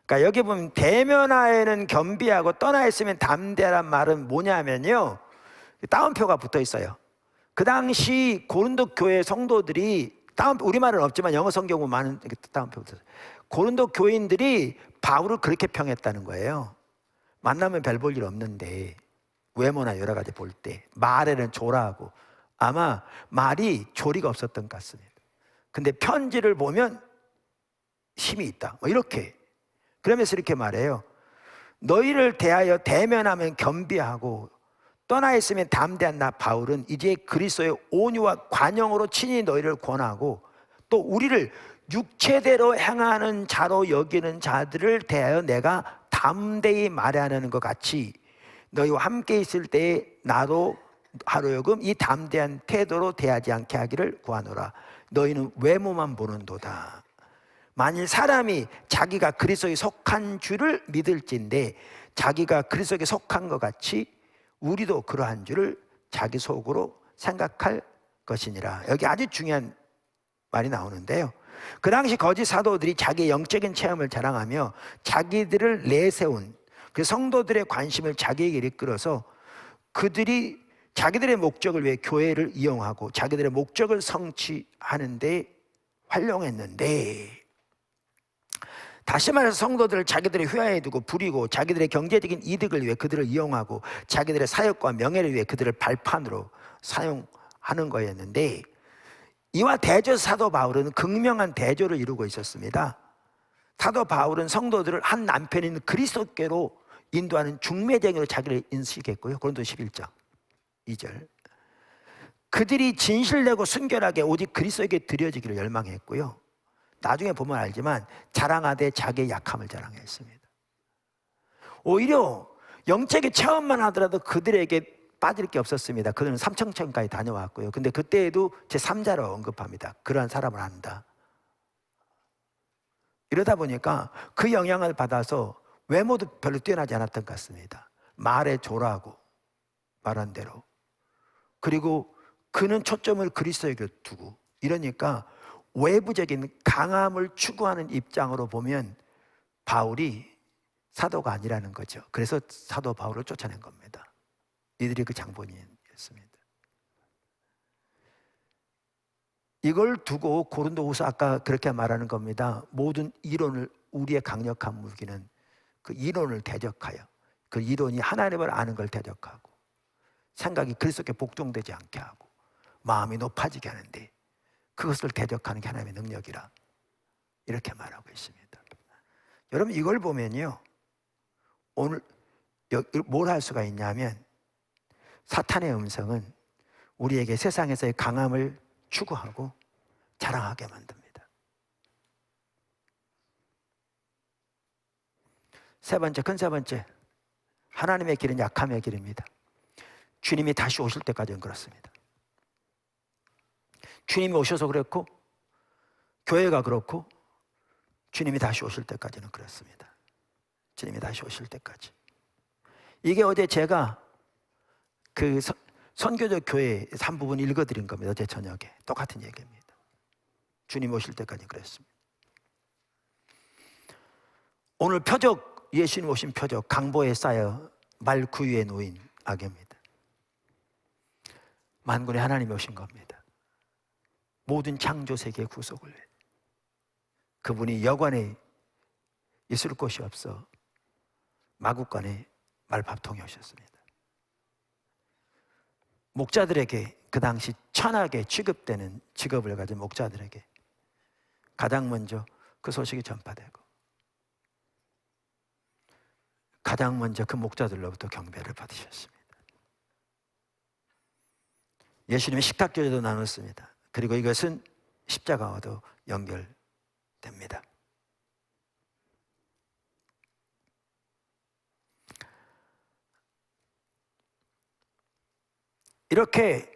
그러니까 여기 보면 대면하에는 겸비하고 떠나 있으면 담대한 말은 뭐냐면요, 따옴표가 붙어 있어요. 그 당시 고린도 교회 성도들이 우리말은 없지만 영어 성경은 많은 따옴표 붙어 있어요. 고린도 교인들이 바울을 그렇게 평했다는 거예요. 만나면 별 볼 일 없는데 외모나 여러 가지 볼 때 말에는 조라하고 아마 말이 조리가 없었던 것 같습니다. 근데 편지를 보면 힘이 있다, 뭐 이렇게. 그러면서 이렇게 말해요. 너희를 대하여 대면하면 겸비하고 떠나 있으면 담대한 나 바울은 이제 그리스도의 온유와 관용으로 친히 너희를 권하고 또 우리를 육체대로 행하는 자로 여기는 자들을 대하여 내가 담대히 말하는 것 같이 너희와 함께 있을 때에 나도 하루여금 이 담대한 태도로 대하지 않게 하기를 구하노라. 너희는 외모만 보는도다. 만일 사람이 자기가 그리스도에 속한 줄을 믿을진데 자기가 그리스도에 속한 것 같이 우리도 그러한 줄을 자기 속으로 생각할 것이니라. 여기 아주 중요한 말이 나오는데요, 그 당시 거짓 사도들이 자기의 영적인 체험을 자랑하며 자기들을 내세운 그 성도들의 관심을 자기에게 이끌어서 그들이 자기들의 목적을 위해 교회를 이용하고 자기들의 목적을 성취하는 데 활용했는데, 다시 말해서 성도들을 자기들의 휘하에 두고 부리고 자기들의 경제적인 이득을 위해 그들을 이용하고 자기들의 사역과 명예를 위해 그들을 발판으로 사용하는 거였는데, 이와 대조 사도 바울은 극명한 대조를 이루고 있었습니다. 사도 바울은 성도들을 한 남편인 그리스도께로 인도하는 중매쟁이로 자기를 인식했고요. 고린도 11장 2절, 그들이 진실되고 순결하게 오직 그리스도에게 드려지기를 열망했고요. 나중에 보면 알지만 자랑하되 자기의 약함을 자랑했습니다. 오히려 영적인 체험만 하더라도 그들에게 빠질 게 없었습니다. 그들은 삼청천까지 다녀왔고요. 근데 그때에도 제3자로 언급합니다. 그러한 사람을 안다. 이러다 보니까 그 영향을 받아서 외모도 별로 뛰어나지 않았던 것 같습니다. 말에 조라하고 말한 대로, 그리고 그는 초점을 그리스도에게 두고, 이러니까 외부적인 강함을 추구하는 입장으로 보면 바울이 사도가 아니라는 거죠. 그래서 사도 바울을 쫓아낸 겁니다. 이들이 그 장본인이었습니다. 이걸 두고 고린도후서 아까 그렇게 말하는 겁니다. 모든 이론을, 우리의 강력한 무기는 그 이론을 대적하여, 그 이론이 하나님을 아는 걸 대적하고 생각이 그리스도께 복종되지 않게 하고 마음이 높아지게 하는데 그것을 대적하는 게 하나님의 능력이라 이렇게 말하고 있습니다. 여러분, 이걸 보면요, 오늘 뭘 할 수가 있냐면 사탄의 음성은 우리에게 세상에서의 강함을 추구하고 자랑하게 만듭니다. 세 번째, 큰 세 번째, 하나님의 길은 약함의 길입니다. 주님이 다시 오실 때까지는 그렇습니다. 주님이 오셔서 그랬고 교회가 그렇고 주님이 다시 오실 때까지는 그렇습니다. 주님이 다시 오실 때까지. 이게 어제 제가 그 선교적 교회 한 부분 읽어드린 겁니다. 어제 저녁에 똑같은 얘기입니다. 주님 오실 때까지 그랬습니다. 오늘 표적, 예수님 오신 표적, 강보에 쌓여 말 구유에 놓인 악입니다. 만군의 하나님이 오신 겁니다. 모든 창조 세계의 구속을 해. 그분이 여관에 있을 곳이 없어 마구간에 말밥통이 오셨습니다. 목자들에게 그 당시 천하게 취급되는 직업을 가진 목자들에게 가장 먼저 그 소식이 전파되고 가장 먼저 그 목자들로부터 경배를 받으셨습니다. 예수님의 식탁교제도 나눴습니다. 그리고 이것은 십자가와도 연결됩니다. 이렇게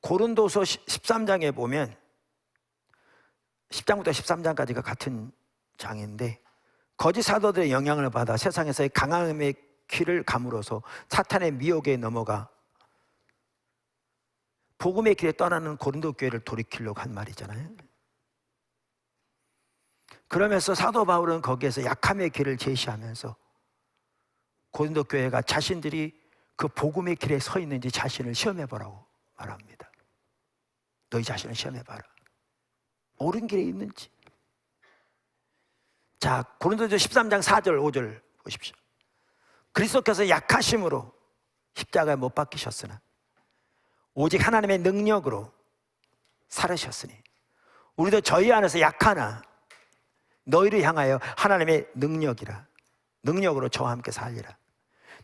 고린도서 13장에 보면 10장부터 13장까지가 같은 장인데 거짓 사도들의 영향을 받아 세상에서의 강함의 길을 감으로써 사탄의 미혹에 넘어가 복음의 길에 떠나는 고린도 교회를 돌이키려고 한 말이잖아요. 그러면서 사도 바울은 거기에서 약함의 길을 제시하면서 고린도 교회가 자신들이 그 복음의 길에 서 있는지 자신을 시험해보라고 말합니다. 너희 자신을 시험해봐라. 옳은 길에 있는지. 자, 고린도서 13장 4절 5절 보십시오. 그리스도께서 약하심으로 십자가에 못 박히셨으나 오직 하나님의 능력으로 살으셨으니 우리도 저희 안에서 약하나 너희를 향하여 하나님의 능력으로 저와 함께 살리라.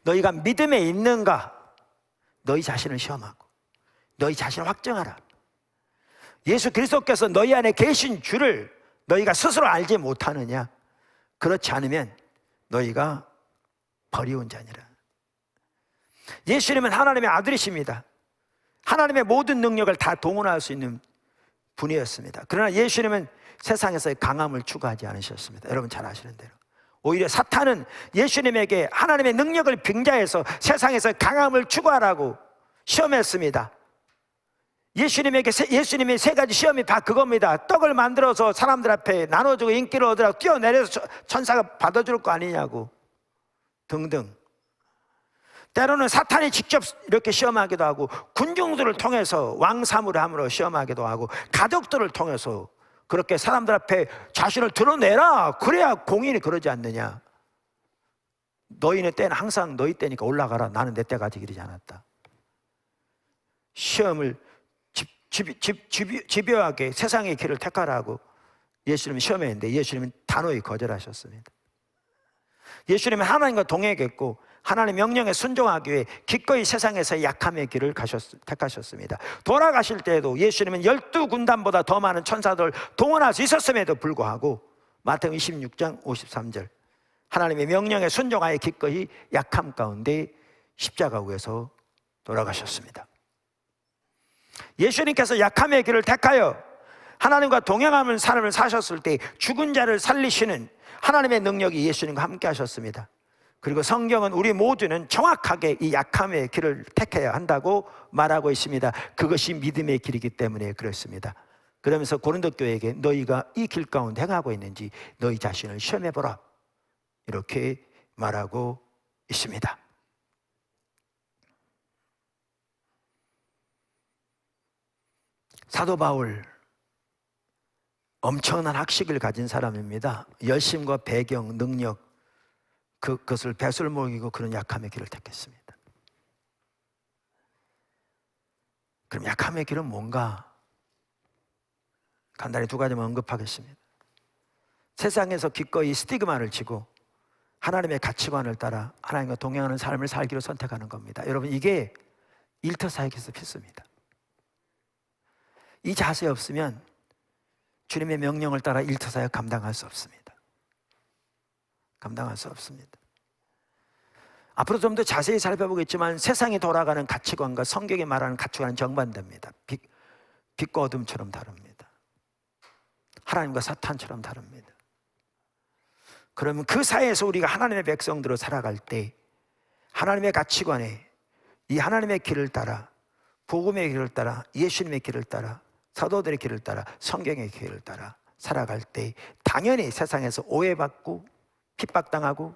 너희가 믿음에 있는가? 너희 자신을 시험하고 너희 자신을 확정하라. 예수 그리스도께서 너희 안에 계신 줄을 너희가 스스로 알지 못하느냐? 그렇지 않으면 너희가 버리운 자니라. 예수님은 하나님의 아들이십니다. 하나님의 모든 능력을 다 동원할 수 있는 분이었습니다. 그러나 예수님은 세상에서의 강함을 추구하지 않으셨습니다. 여러분 잘 아시는 대로 오히려 사탄은 예수님에게 하나님의 능력을 빙자해서 세상에서 강함을 추구하라고 시험했습니다. 예수님의 세 가지 시험이 다 그겁니다. 떡을 만들어서 사람들 앞에 나눠주고 인기를 얻으라고 뛰어내려서 천사가 받아줄 거 아니냐고 등등. 때로는 사탄이 직접 이렇게 시험하기도 하고 군중들을 통해서 왕사무를 함으로 시험하기도 하고 가족들을 통해서 그렇게 사람들 앞에 자신을 드러내라. 그래야 공인이 그러지 않느냐. 너희네 때는 항상 너희 때니까 올라가라. 나는 내 때가 아직 이르지 않았다. 시험을 집요하게 세상의 길을 택하라고 예수님은 시험했는데 예수님은 단호히 거절하셨습니다. 예수님은 하나님과 동행했고 하나님의 명령에 순종하기 위해 기꺼이 세상에서 약함의 길을 택하셨습니다. 돌아가실 때에도 예수님은 12군단보다 더 많은 천사들을 동원할 수 있었음에도 불구하고 마태복음 26장 53절 하나님의 명령에 순종하여 기꺼이 약함 가운데 십자가 위에서 돌아가셨습니다. 예수님께서 약함의 길을 택하여 하나님과 동행하는 삶을 사셨을 때 죽은 자를 살리시는 하나님의 능력이 예수님과 함께 하셨습니다. 그리고 성경은 우리 모두는 정확하게 이 약함의 길을 택해야 한다고 말하고 있습니다. 그것이 믿음의 길이기 때문에 그렇습니다. 그러면서 고린도 교회에게 너희가 이 길 가운데 행하고 있는지 너희 자신을 시험해보라 이렇게 말하고 있습니다. 사도 바울 엄청난 학식을 가진 사람입니다. 열심과 배경, 능력 그것을 배설 먹이고 그런 약함의 길을 택했습니다. 그럼 약함의 길은 뭔가? 간단히 두 가지만 언급하겠습니다. 세상에서 기꺼이 스티그마를 지고 하나님의 가치관을 따라 하나님과 동행하는 삶을 살기로 선택하는 겁니다. 여러분 이게 일터사역에서 필수입니다. 이 자세 없으면 주님의 명령을 따라 일터사역 감당할 수 없습니다. 감당할 수 없습니다. 앞으로 좀 더 자세히 살펴보겠지만 세상이 돌아가는 가치관과 성경이 말하는 가치관은 정반대입니다. 빛과 어둠처럼 다릅니다. 하나님과 사탄처럼 다릅니다. 그러면 그 사이에서 우리가 하나님의 백성들로 살아갈 때 하나님의 가치관에 이 하나님의 길을 따라 복음의 길을 따라 예수님의 길을 따라 사도들의 길을 따라 성경의 길을 따라 살아갈 때 당연히 세상에서 오해받고 핍박당하고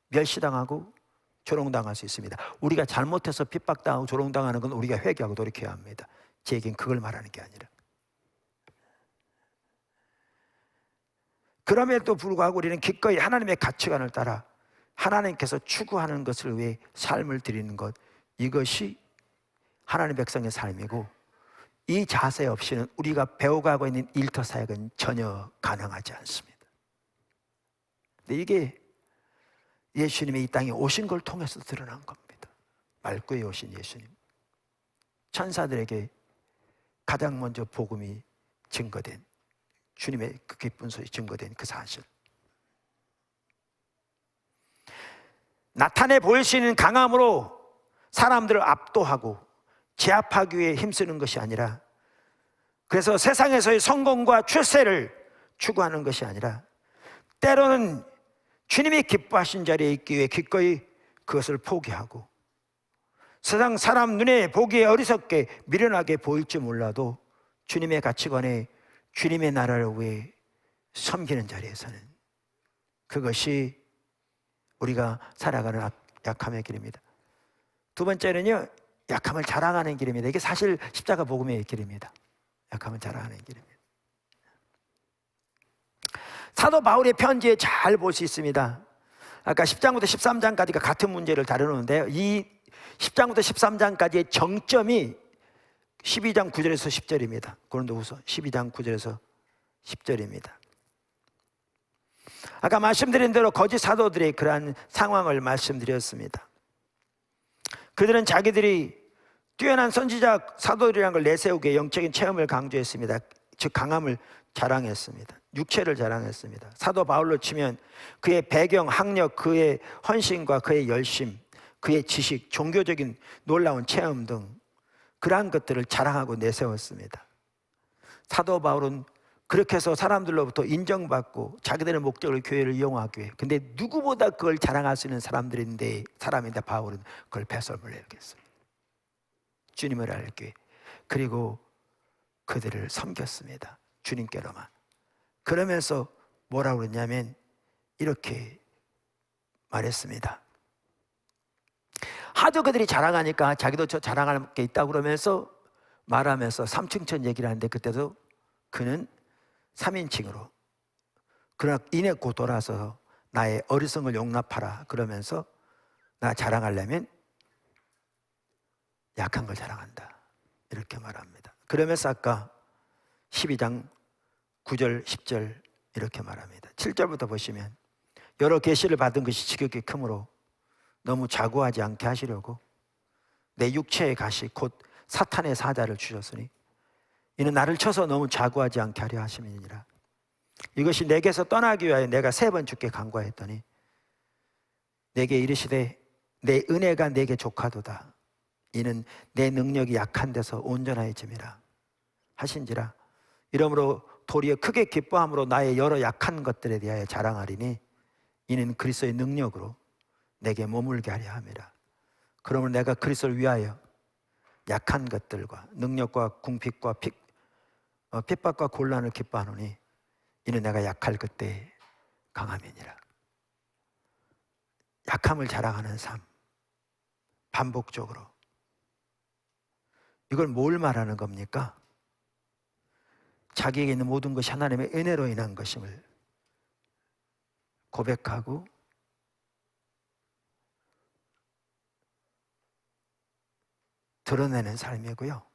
멸시당하고 조롱당할 수 있습니다. 우리가 잘못해서 핍박당하고 조롱당하는 건 우리가 회개하고 돌이켜야 합니다. 제 얘기는 그걸 말하는 게 아니라. 그럼에도 불구하고 우리는 기꺼이 하나님의 가치관을 따라 하나님께서 추구하는 것을 위해 삶을 드리는 것, 이것이 하나님의 백성의 삶이고, 이 자세 없이는 우리가 배워가고 있는 일터 사역은 전혀 가능하지 않습니다. 근데 이게 예수님이 이 땅에 오신 걸 통해서 드러난 겁니다. 말구에 오신 예수님, 천사들에게 가장 먼저 복음이 증거된, 주님의 그 기쁜 소식이 증거된 그 사실, 나타내 보일 수 있는 강함으로 사람들을 압도하고 제압하기 위해 힘쓰는 것이 아니라, 그래서 세상에서의 성공과 출세를 추구하는 것이 아니라, 때로는 주님이 기뻐하신 자리에 있기 위해 기꺼이 그것을 포기하고, 세상 사람 눈에 보기에 어리석게 미련하게 보일지 몰라도 주님의 가치관에 주님의 나라를 위해 섬기는 자리에서는, 그것이 우리가 살아가는 약함의 길입니다. 두 번째는요, 약함을 자랑하는 길입니다. 이게 사실 십자가 복음의 길입니다. 약함을 자랑하는 길입니다. 사도 바울의 편지에 잘 볼 수 있습니다. 아까 10장부터 13장까지가 같은 문제를 다루는데요, 이 10장부터 13장까지의 정점이 12장 9절에서 10절입니다. 고린도후서 12장 9절에서 10절입니다. 아까 말씀드린 대로 거짓 사도들의 그러한 상황을 말씀드렸습니다. 그들은 자기들이 뛰어난 선지자 사도들이라는 걸 내세우기 위해 영적인 체험을 강조했습니다. 즉 강함을 자랑했습니다. 육체를 자랑했습니다. 사도 바울로 치면 그의 배경, 학력, 그의 헌신과 그의 열심, 그의 지식, 종교적인 놀라운 체험 등 그러한 것들을 자랑하고 내세웠습니다. 사도 바울은 그렇게 해서 사람들로부터 인정받고 자기들의 목적을 교회를 이용하기 위해, 근데 누구보다 그걸 자랑할 수 있는 사람인데 바울은 그걸 배설물 여겼어요. 주님을 알기 위해. 그리고 그들을 섬겼습니다. 주님께로만. 그러면서 뭐라고 그랬냐면 이렇게 말했습니다. 하도 그들이 자랑하니까 자기도 저 자랑할 게 있다고 그러면서 말하면서 삼층천 얘기를 하는데, 그때도 그는 3인칭으로, 그러나 이내 곧 돌아서 나의 어리석음을 용납하라 그러면서 나 자랑하려면 약한 걸 자랑한다, 이렇게 말합니다. 그러면서 아까 12장 9절 10절 이렇게 말합니다. 7절부터 보시면, 여러 계시를 받은 것이 지극히 크므로 너무 자고하지 않게 하시려고 내 육체의 가시 곧 사탄의 사자를 주셨으니 이는 나를 쳐서 너무 자고하지 않게 하려 하심이니라. 이것이 내게서 떠나기 위하여 내가 3번 주께 간구하였더니 내게 이르시되 내 은혜가 내게 족하도다. 이는 내 능력이 약한 데서 온전하여짐이라 하신지라. 이러므로 도리어 크게 기뻐함으로 나의 여러 약한 것들에 대하여 자랑하리니 이는 그리스도의 능력으로 내게 머물게 하려 함이라. 그러므로 내가 그리스도를 위하여 약한 것들과 능력과 궁핍과 핍박과 곤란을 기뻐하노니 이는 내가 약할 그때 강함이니라. 약함을 자랑하는 삶, 반복적으로. 이걸 뭘 말하는 겁니까? 자기에게 있는 모든 것이 하나님의 은혜로 인한 것임을 고백하고 드러내는 삶이고요,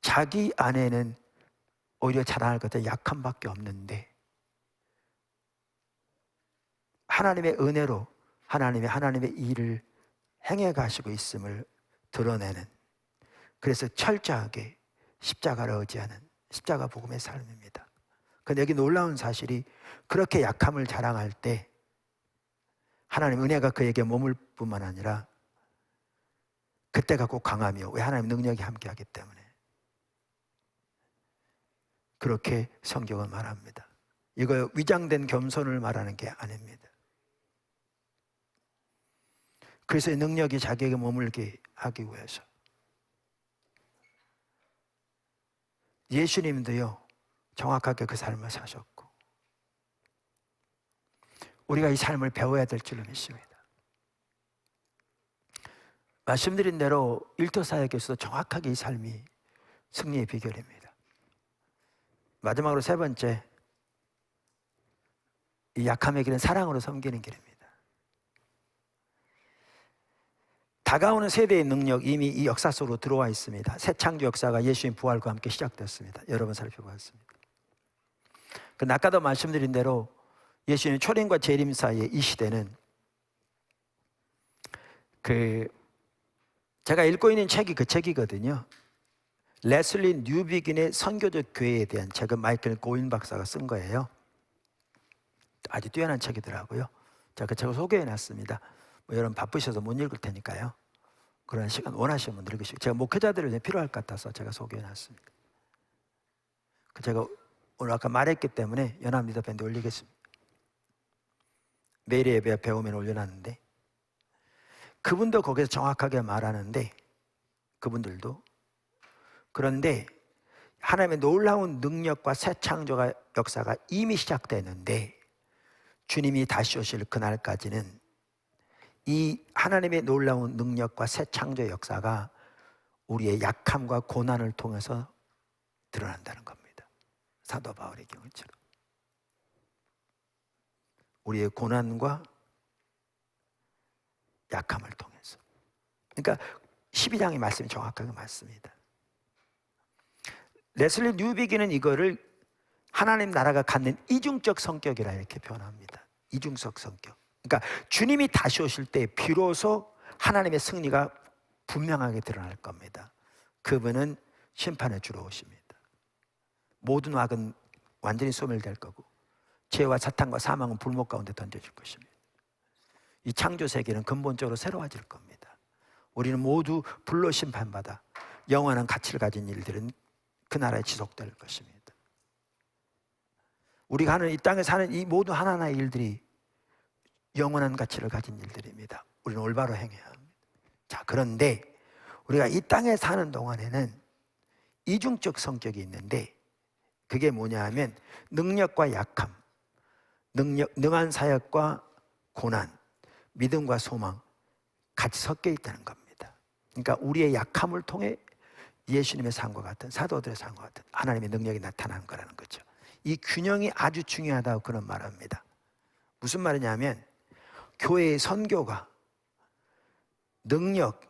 자기 안에는 오히려 자랑할 것은 약함밖에 없는데 하나님의 은혜로 하나님의 일을 행해 가시고 있음을 드러내는, 그래서 철저하게 십자가를 의지하는 십자가 복음의 삶입니다. 그런데 여기 놀라운 사실이, 그렇게 약함을 자랑할 때 하나님 은혜가 그에게 머물 뿐만 아니라 그때가 곧 강함이요, 왜? 하나님 능력이 함께하기 때문에. 그렇게 성경은 말합니다. 이거 위장된 겸손을 말하는 게 아닙니다. 그래서 능력이 자기에게 머물게 하기 위해서. 예수님도요, 정확하게 그 삶을 사셨고 우리가 이 삶을 배워야 될 줄로 믿습니다. 말씀드린 대로 일터 사역에서도 정확하게 이 삶이 승리의 비결입니다. 마지막으로 3번째, 이 약함의 길은 사랑으로 섬기는 길입니다. 다가오는 세대의 능력 이미 이 역사 속으로 들어와 있습니다. 새 창조 역사가 예수님 부활과 함께 시작됐습니다. 여러 번 살펴보았습니다. 아까도 말씀드린 대로 예수님 초림과 재림 사이의 이 시대는 제가 읽고 있는 책이 그 책이거든요. 레슬리 뉴비긴의 선교적 교회에 대한 책은 마이클 고인 박사가 쓴 거예요. 아주 뛰어난 책이더라고요. 제가 그 책을 소개해 놨습니다. 여러분 바쁘셔서 못 읽을 테니까요. 그런 시간 원하시는 분들 읽으시고, 제가 목회자들이 필요할 것 같아서 제가 소개해 놨습니다. 제가 오늘 아까 말했기 때문에 연합리더밴드 올리겠습니다. 매일 예배 배우면 올려놨는데, 그분도 거기서 정확하게 말하는데, 그분들도 그런데 하나님의 놀라운 능력과 새 창조가 역사가 이미 시작되는데, 주님이 다시 오실 그날까지는 이 하나님의 놀라운 능력과 새 창조의 역사가 우리의 약함과 고난을 통해서 드러난다는 겁니다. 사도 바울의 경우처럼 우리의 고난과 약함을 통해서. 그러니까 12장의 말씀이 정확하게 맞습니다. 레슬리 뉴비기는 이거를 하나님 나라가 갖는 이중적 성격이라 이렇게 표현합니다. 이중적 성격. 그러니까 주님이 다시 오실 때 비로소 하나님의 승리가 분명하게 드러날 겁니다. 그분은 심판에 주로 오십니다. 모든 악은 완전히 소멸될 거고, 죄와 사탄과 사망은 불목 가운데 던져질 것입니다. 이 창조 세계는 근본적으로 새로워질 겁니다. 우리는 모두 불로 심판받아 영원한 가치를 가진 일들은 그 나라에 지속될 것입니다. 우리가 하는 이 땅에 사는 이 모든 하나하나의 일들이 영원한 가치를 가진 일들입니다. 우리는 올바로 행해야 합니다. 자, 그런데 우리가 이 땅에 사는 동안에는 이중적 성격이 있는데, 그게 뭐냐 하면 능력과 약함, 능한 사역과 고난, 믿음과 소망 같이 섞여 있다는 겁니다. 그러니까 우리의 약함을 통해 예수님의 삶과 같은, 사도들의 삶과 같은 하나님의 능력이 나타나는 거라는 거죠. 이 균형이 아주 중요하다고 그런 말합니다. 무슨 말이냐면, 교회의 선교가 능력,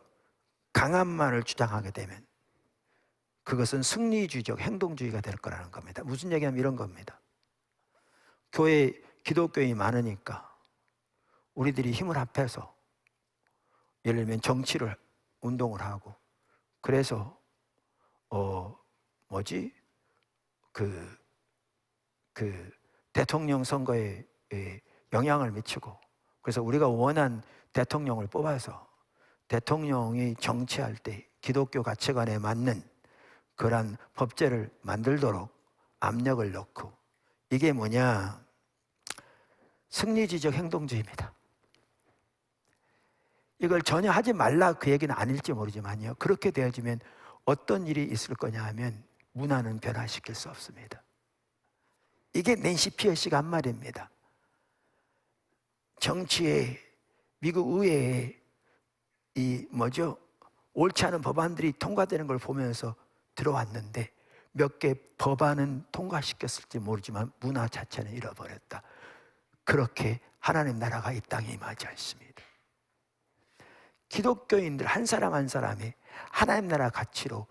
강함만을 주장하게 되면 그것은 승리주의적 행동주의가 될 거라는 겁니다. 무슨 얘기냐면 이런 겁니다. 교회 기독교인이 많으니까 우리들이 힘을 합해서 예를 들면 정치를 운동을 하고, 그래서 대통령 선거에 영향을 미치고, 그래서 우리가 원한 대통령을 뽑아서 대통령이 정치할 때 기독교 가치관에 맞는 그런 법제를 만들도록 압력을 넣고, 이게 뭐냐? 승리주의적 행동주의입니다. 이걸 전혀 하지 말라 그 얘기는 아닐지 모르지만요, 그렇게 되어지면 어떤 일이 있을 거냐 하면 문화는 변화시킬 수 없습니다. 이게 낸시 피어시가 한 말입니다. 정치에, 미국 의회에 옳지 않은 법안들이 통과되는 걸 보면서 들어왔는데 몇 개 법안은 통과시켰을지 모르지만 문화 자체는 잃어버렸다. 그렇게 하나님 나라가 이 땅에 임하지 않습니다. 기독교인들 한 사람 한 사람이 하나님 나라 가치로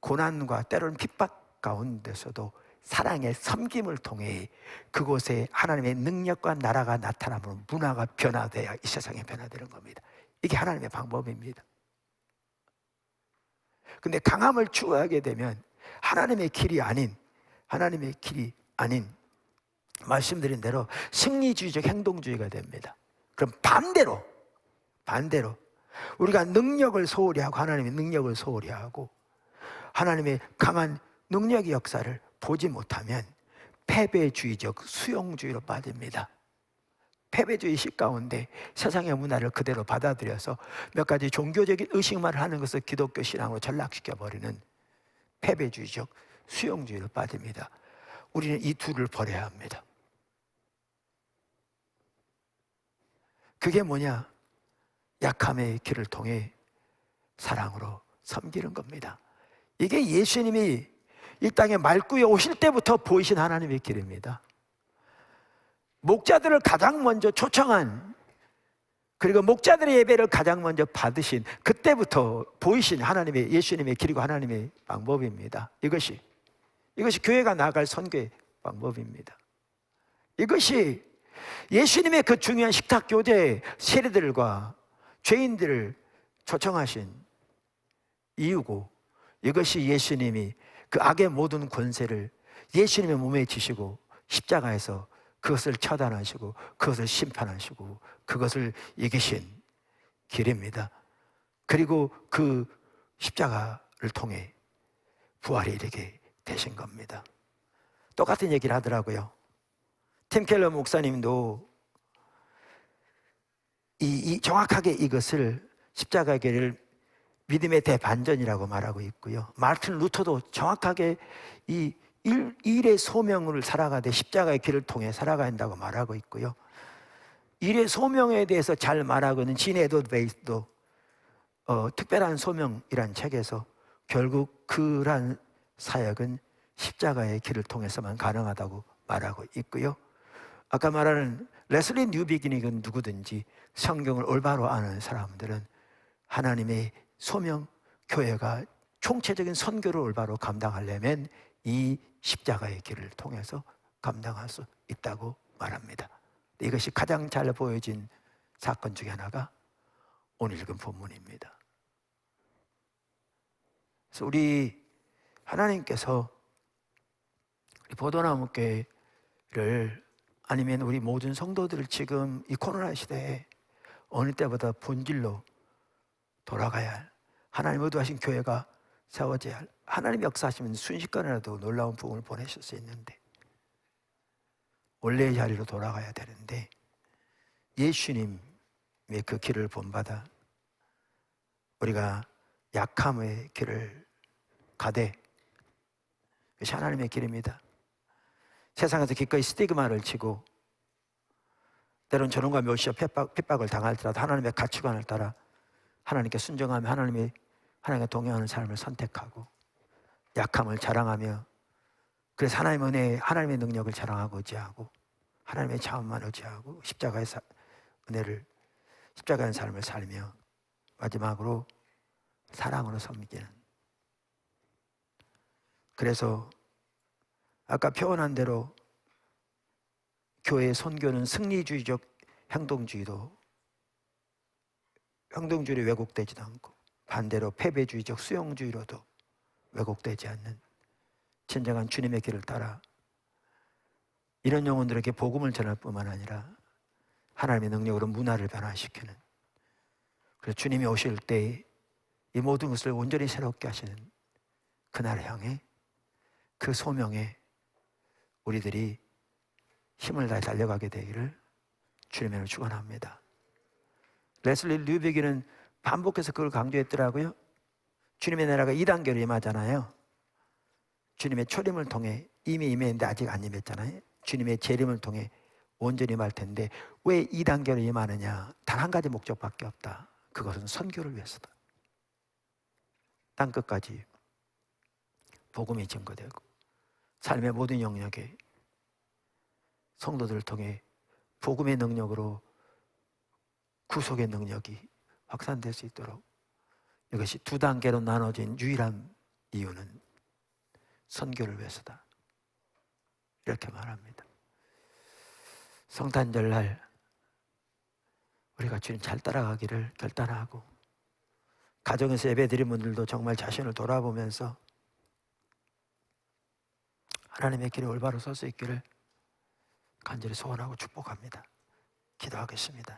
고난과 때로는 핍박 가운데서도 사랑의 섬김을 통해 그곳에 하나님의 능력과 나라가 나타나면 문화가 변화돼야 이 세상에 변화되는 겁니다. 이게 하나님의 방법입니다. 근데 강함을 추구하게 되면 하나님의 길이 아닌 말씀드린 대로 승리주의적 행동주의가 됩니다. 그럼 반대로 우리가 능력을 소홀히 하고, 하나님의 능력을 소홀히 하고 하나님의 강한 능력의 역사를 보지 못하면 패배주의적 수용주의로 빠집니다. 패배주의식 가운데 세상의 문화를 그대로 받아들여서 몇 가지 종교적인 의식만 하는 것을 기독교 신앙으로 전락시켜버리는 패배주의적 수용주의로 빠집니다. 우리는 이 둘을 버려야 합니다. 그게 뭐냐? 약함의 길을 통해 사랑으로 섬기는 겁니다. 이게 예수님이 이 땅에 말구에 오실 때부터 보이신 하나님의 길입니다. 목자들을 가장 먼저 초청한, 그리고 목자들의 예배를 가장 먼저 받으신, 그때부터 보이신 하나님의, 예수님의 길이고 하나님의 방법입니다. 이것이 교회가 나아갈 선교의 방법입니다. 이것이 예수님의 그 중요한 식탁 교제, 세리들과 죄인들을 초청하신 이유고, 이것이 예수님이 그 악의 모든 권세를 예수님의 몸에 지시고 십자가에서 그것을 처단하시고 그것을 심판하시고 그것을 이기신 길입니다. 그리고 그 십자가를 통해 부활이 이르게 되신 겁니다. 똑같은 얘기를 하더라고요. 팀 켈러 목사님도 정확하게 이것을, 십자가의 길을 믿음의 대반전이라고 말하고 있고요. 마르틴 루터도 정확하게 이 일의 소명을 살아가되 십자가의 길을 통해 살아가야 한다고 말하고 있고요. 일의 소명에 대해서 잘 말하고 있는 진 에드워드 베이스도 특별한 소명이란 책에서 결국 그러한 사역은 십자가의 길을 통해서만 가능하다고 말하고 있고요. 아까 말하는 레슬리 뉴비기닝은 누구든지 성경을 올바로 아는 사람들은 하나님의 소명, 교회가 총체적인 선교를 올바로 감당하려면 이 십자가의 길을 통해서 감당할 수 있다고 말합니다. 이것이 가장 잘 보여진 사건 중에 하나가 오늘 읽은 본문입니다. 그래서 우리 하나님께서 포도나무 교회를, 아니면 우리 모든 성도들을 지금 이 코로나 시대에 어느 때보다 본질로 돌아가야 할, 하나님 의도하신 교회가 세워져야 할, 하나님 역사하시면 순식간이라도 놀라운 부흥을 보내실 수 있는데 원래의 자리로 돌아가야 되는데, 예수님의 그 길을 본받아 우리가 약함의 길을 가되, 그것이 하나님의 길입니다. 세상에서 기꺼이 스티그마를 치고 때론 저놈과 멸시와 핍박을 당할지라도 하나님의 가치관을 따라 하나님께 순종하며 하나님과 동행하는 삶을 선택하고 약함을 자랑하며, 그래서 하나님의 은혜, 하나님의 능력을 자랑하고 의지하고 하나님의 자원만 의지하고 십자가의 은혜를, 십자가의 삶을 살며 마지막으로 사랑으로 섬기는. 그래서 아까 표현한 대로 교회의 선교는 승리주의적 행동주의로 왜곡되지도 않고, 반대로 패배주의적 수용주의로도 왜곡되지 않는 진정한 주님의 길을 따라 이런 영혼들에게 복음을 전할 뿐만 아니라 하나님의 능력으로 문화를 변화시키는, 그래서 주님이 오실 때 이 모든 것을 온전히 새롭게 하시는 그날을 향해, 그 소명에 우리들이 힘을 다해 달려가게 되기를 주님을 축원합니다. 레슬리 류비기는 반복해서 그걸 강조했더라고요. 주님의 나라가 2단계로 임하잖아요. 주님의 초림을 통해 이미 임했는데 아직 안 임했잖아요. 주님의 재림을 통해 온전히 임할 텐데 왜 2단계로 임하느냐? 단 한 가지 목적밖에 없다. 그것은 선교를 위해서다. 땅끝까지 복음이 증거되고 삶의 모든 영역에 성도들을 통해 복음의 능력으로 구속의 능력이 확산될 수 있도록, 이것이 2단계로 나눠진 유일한 이유는 선교를 위해서다. 이렇게 말합니다. 성탄절날 우리가 주님 잘 따라가기를 결단하고, 가정에서 예배드린 분들도 정말 자신을 돌아보면서 하나님의 길에 올바로 설 수 있기를 간절히 소원하고 축복합니다. 기도하겠습니다.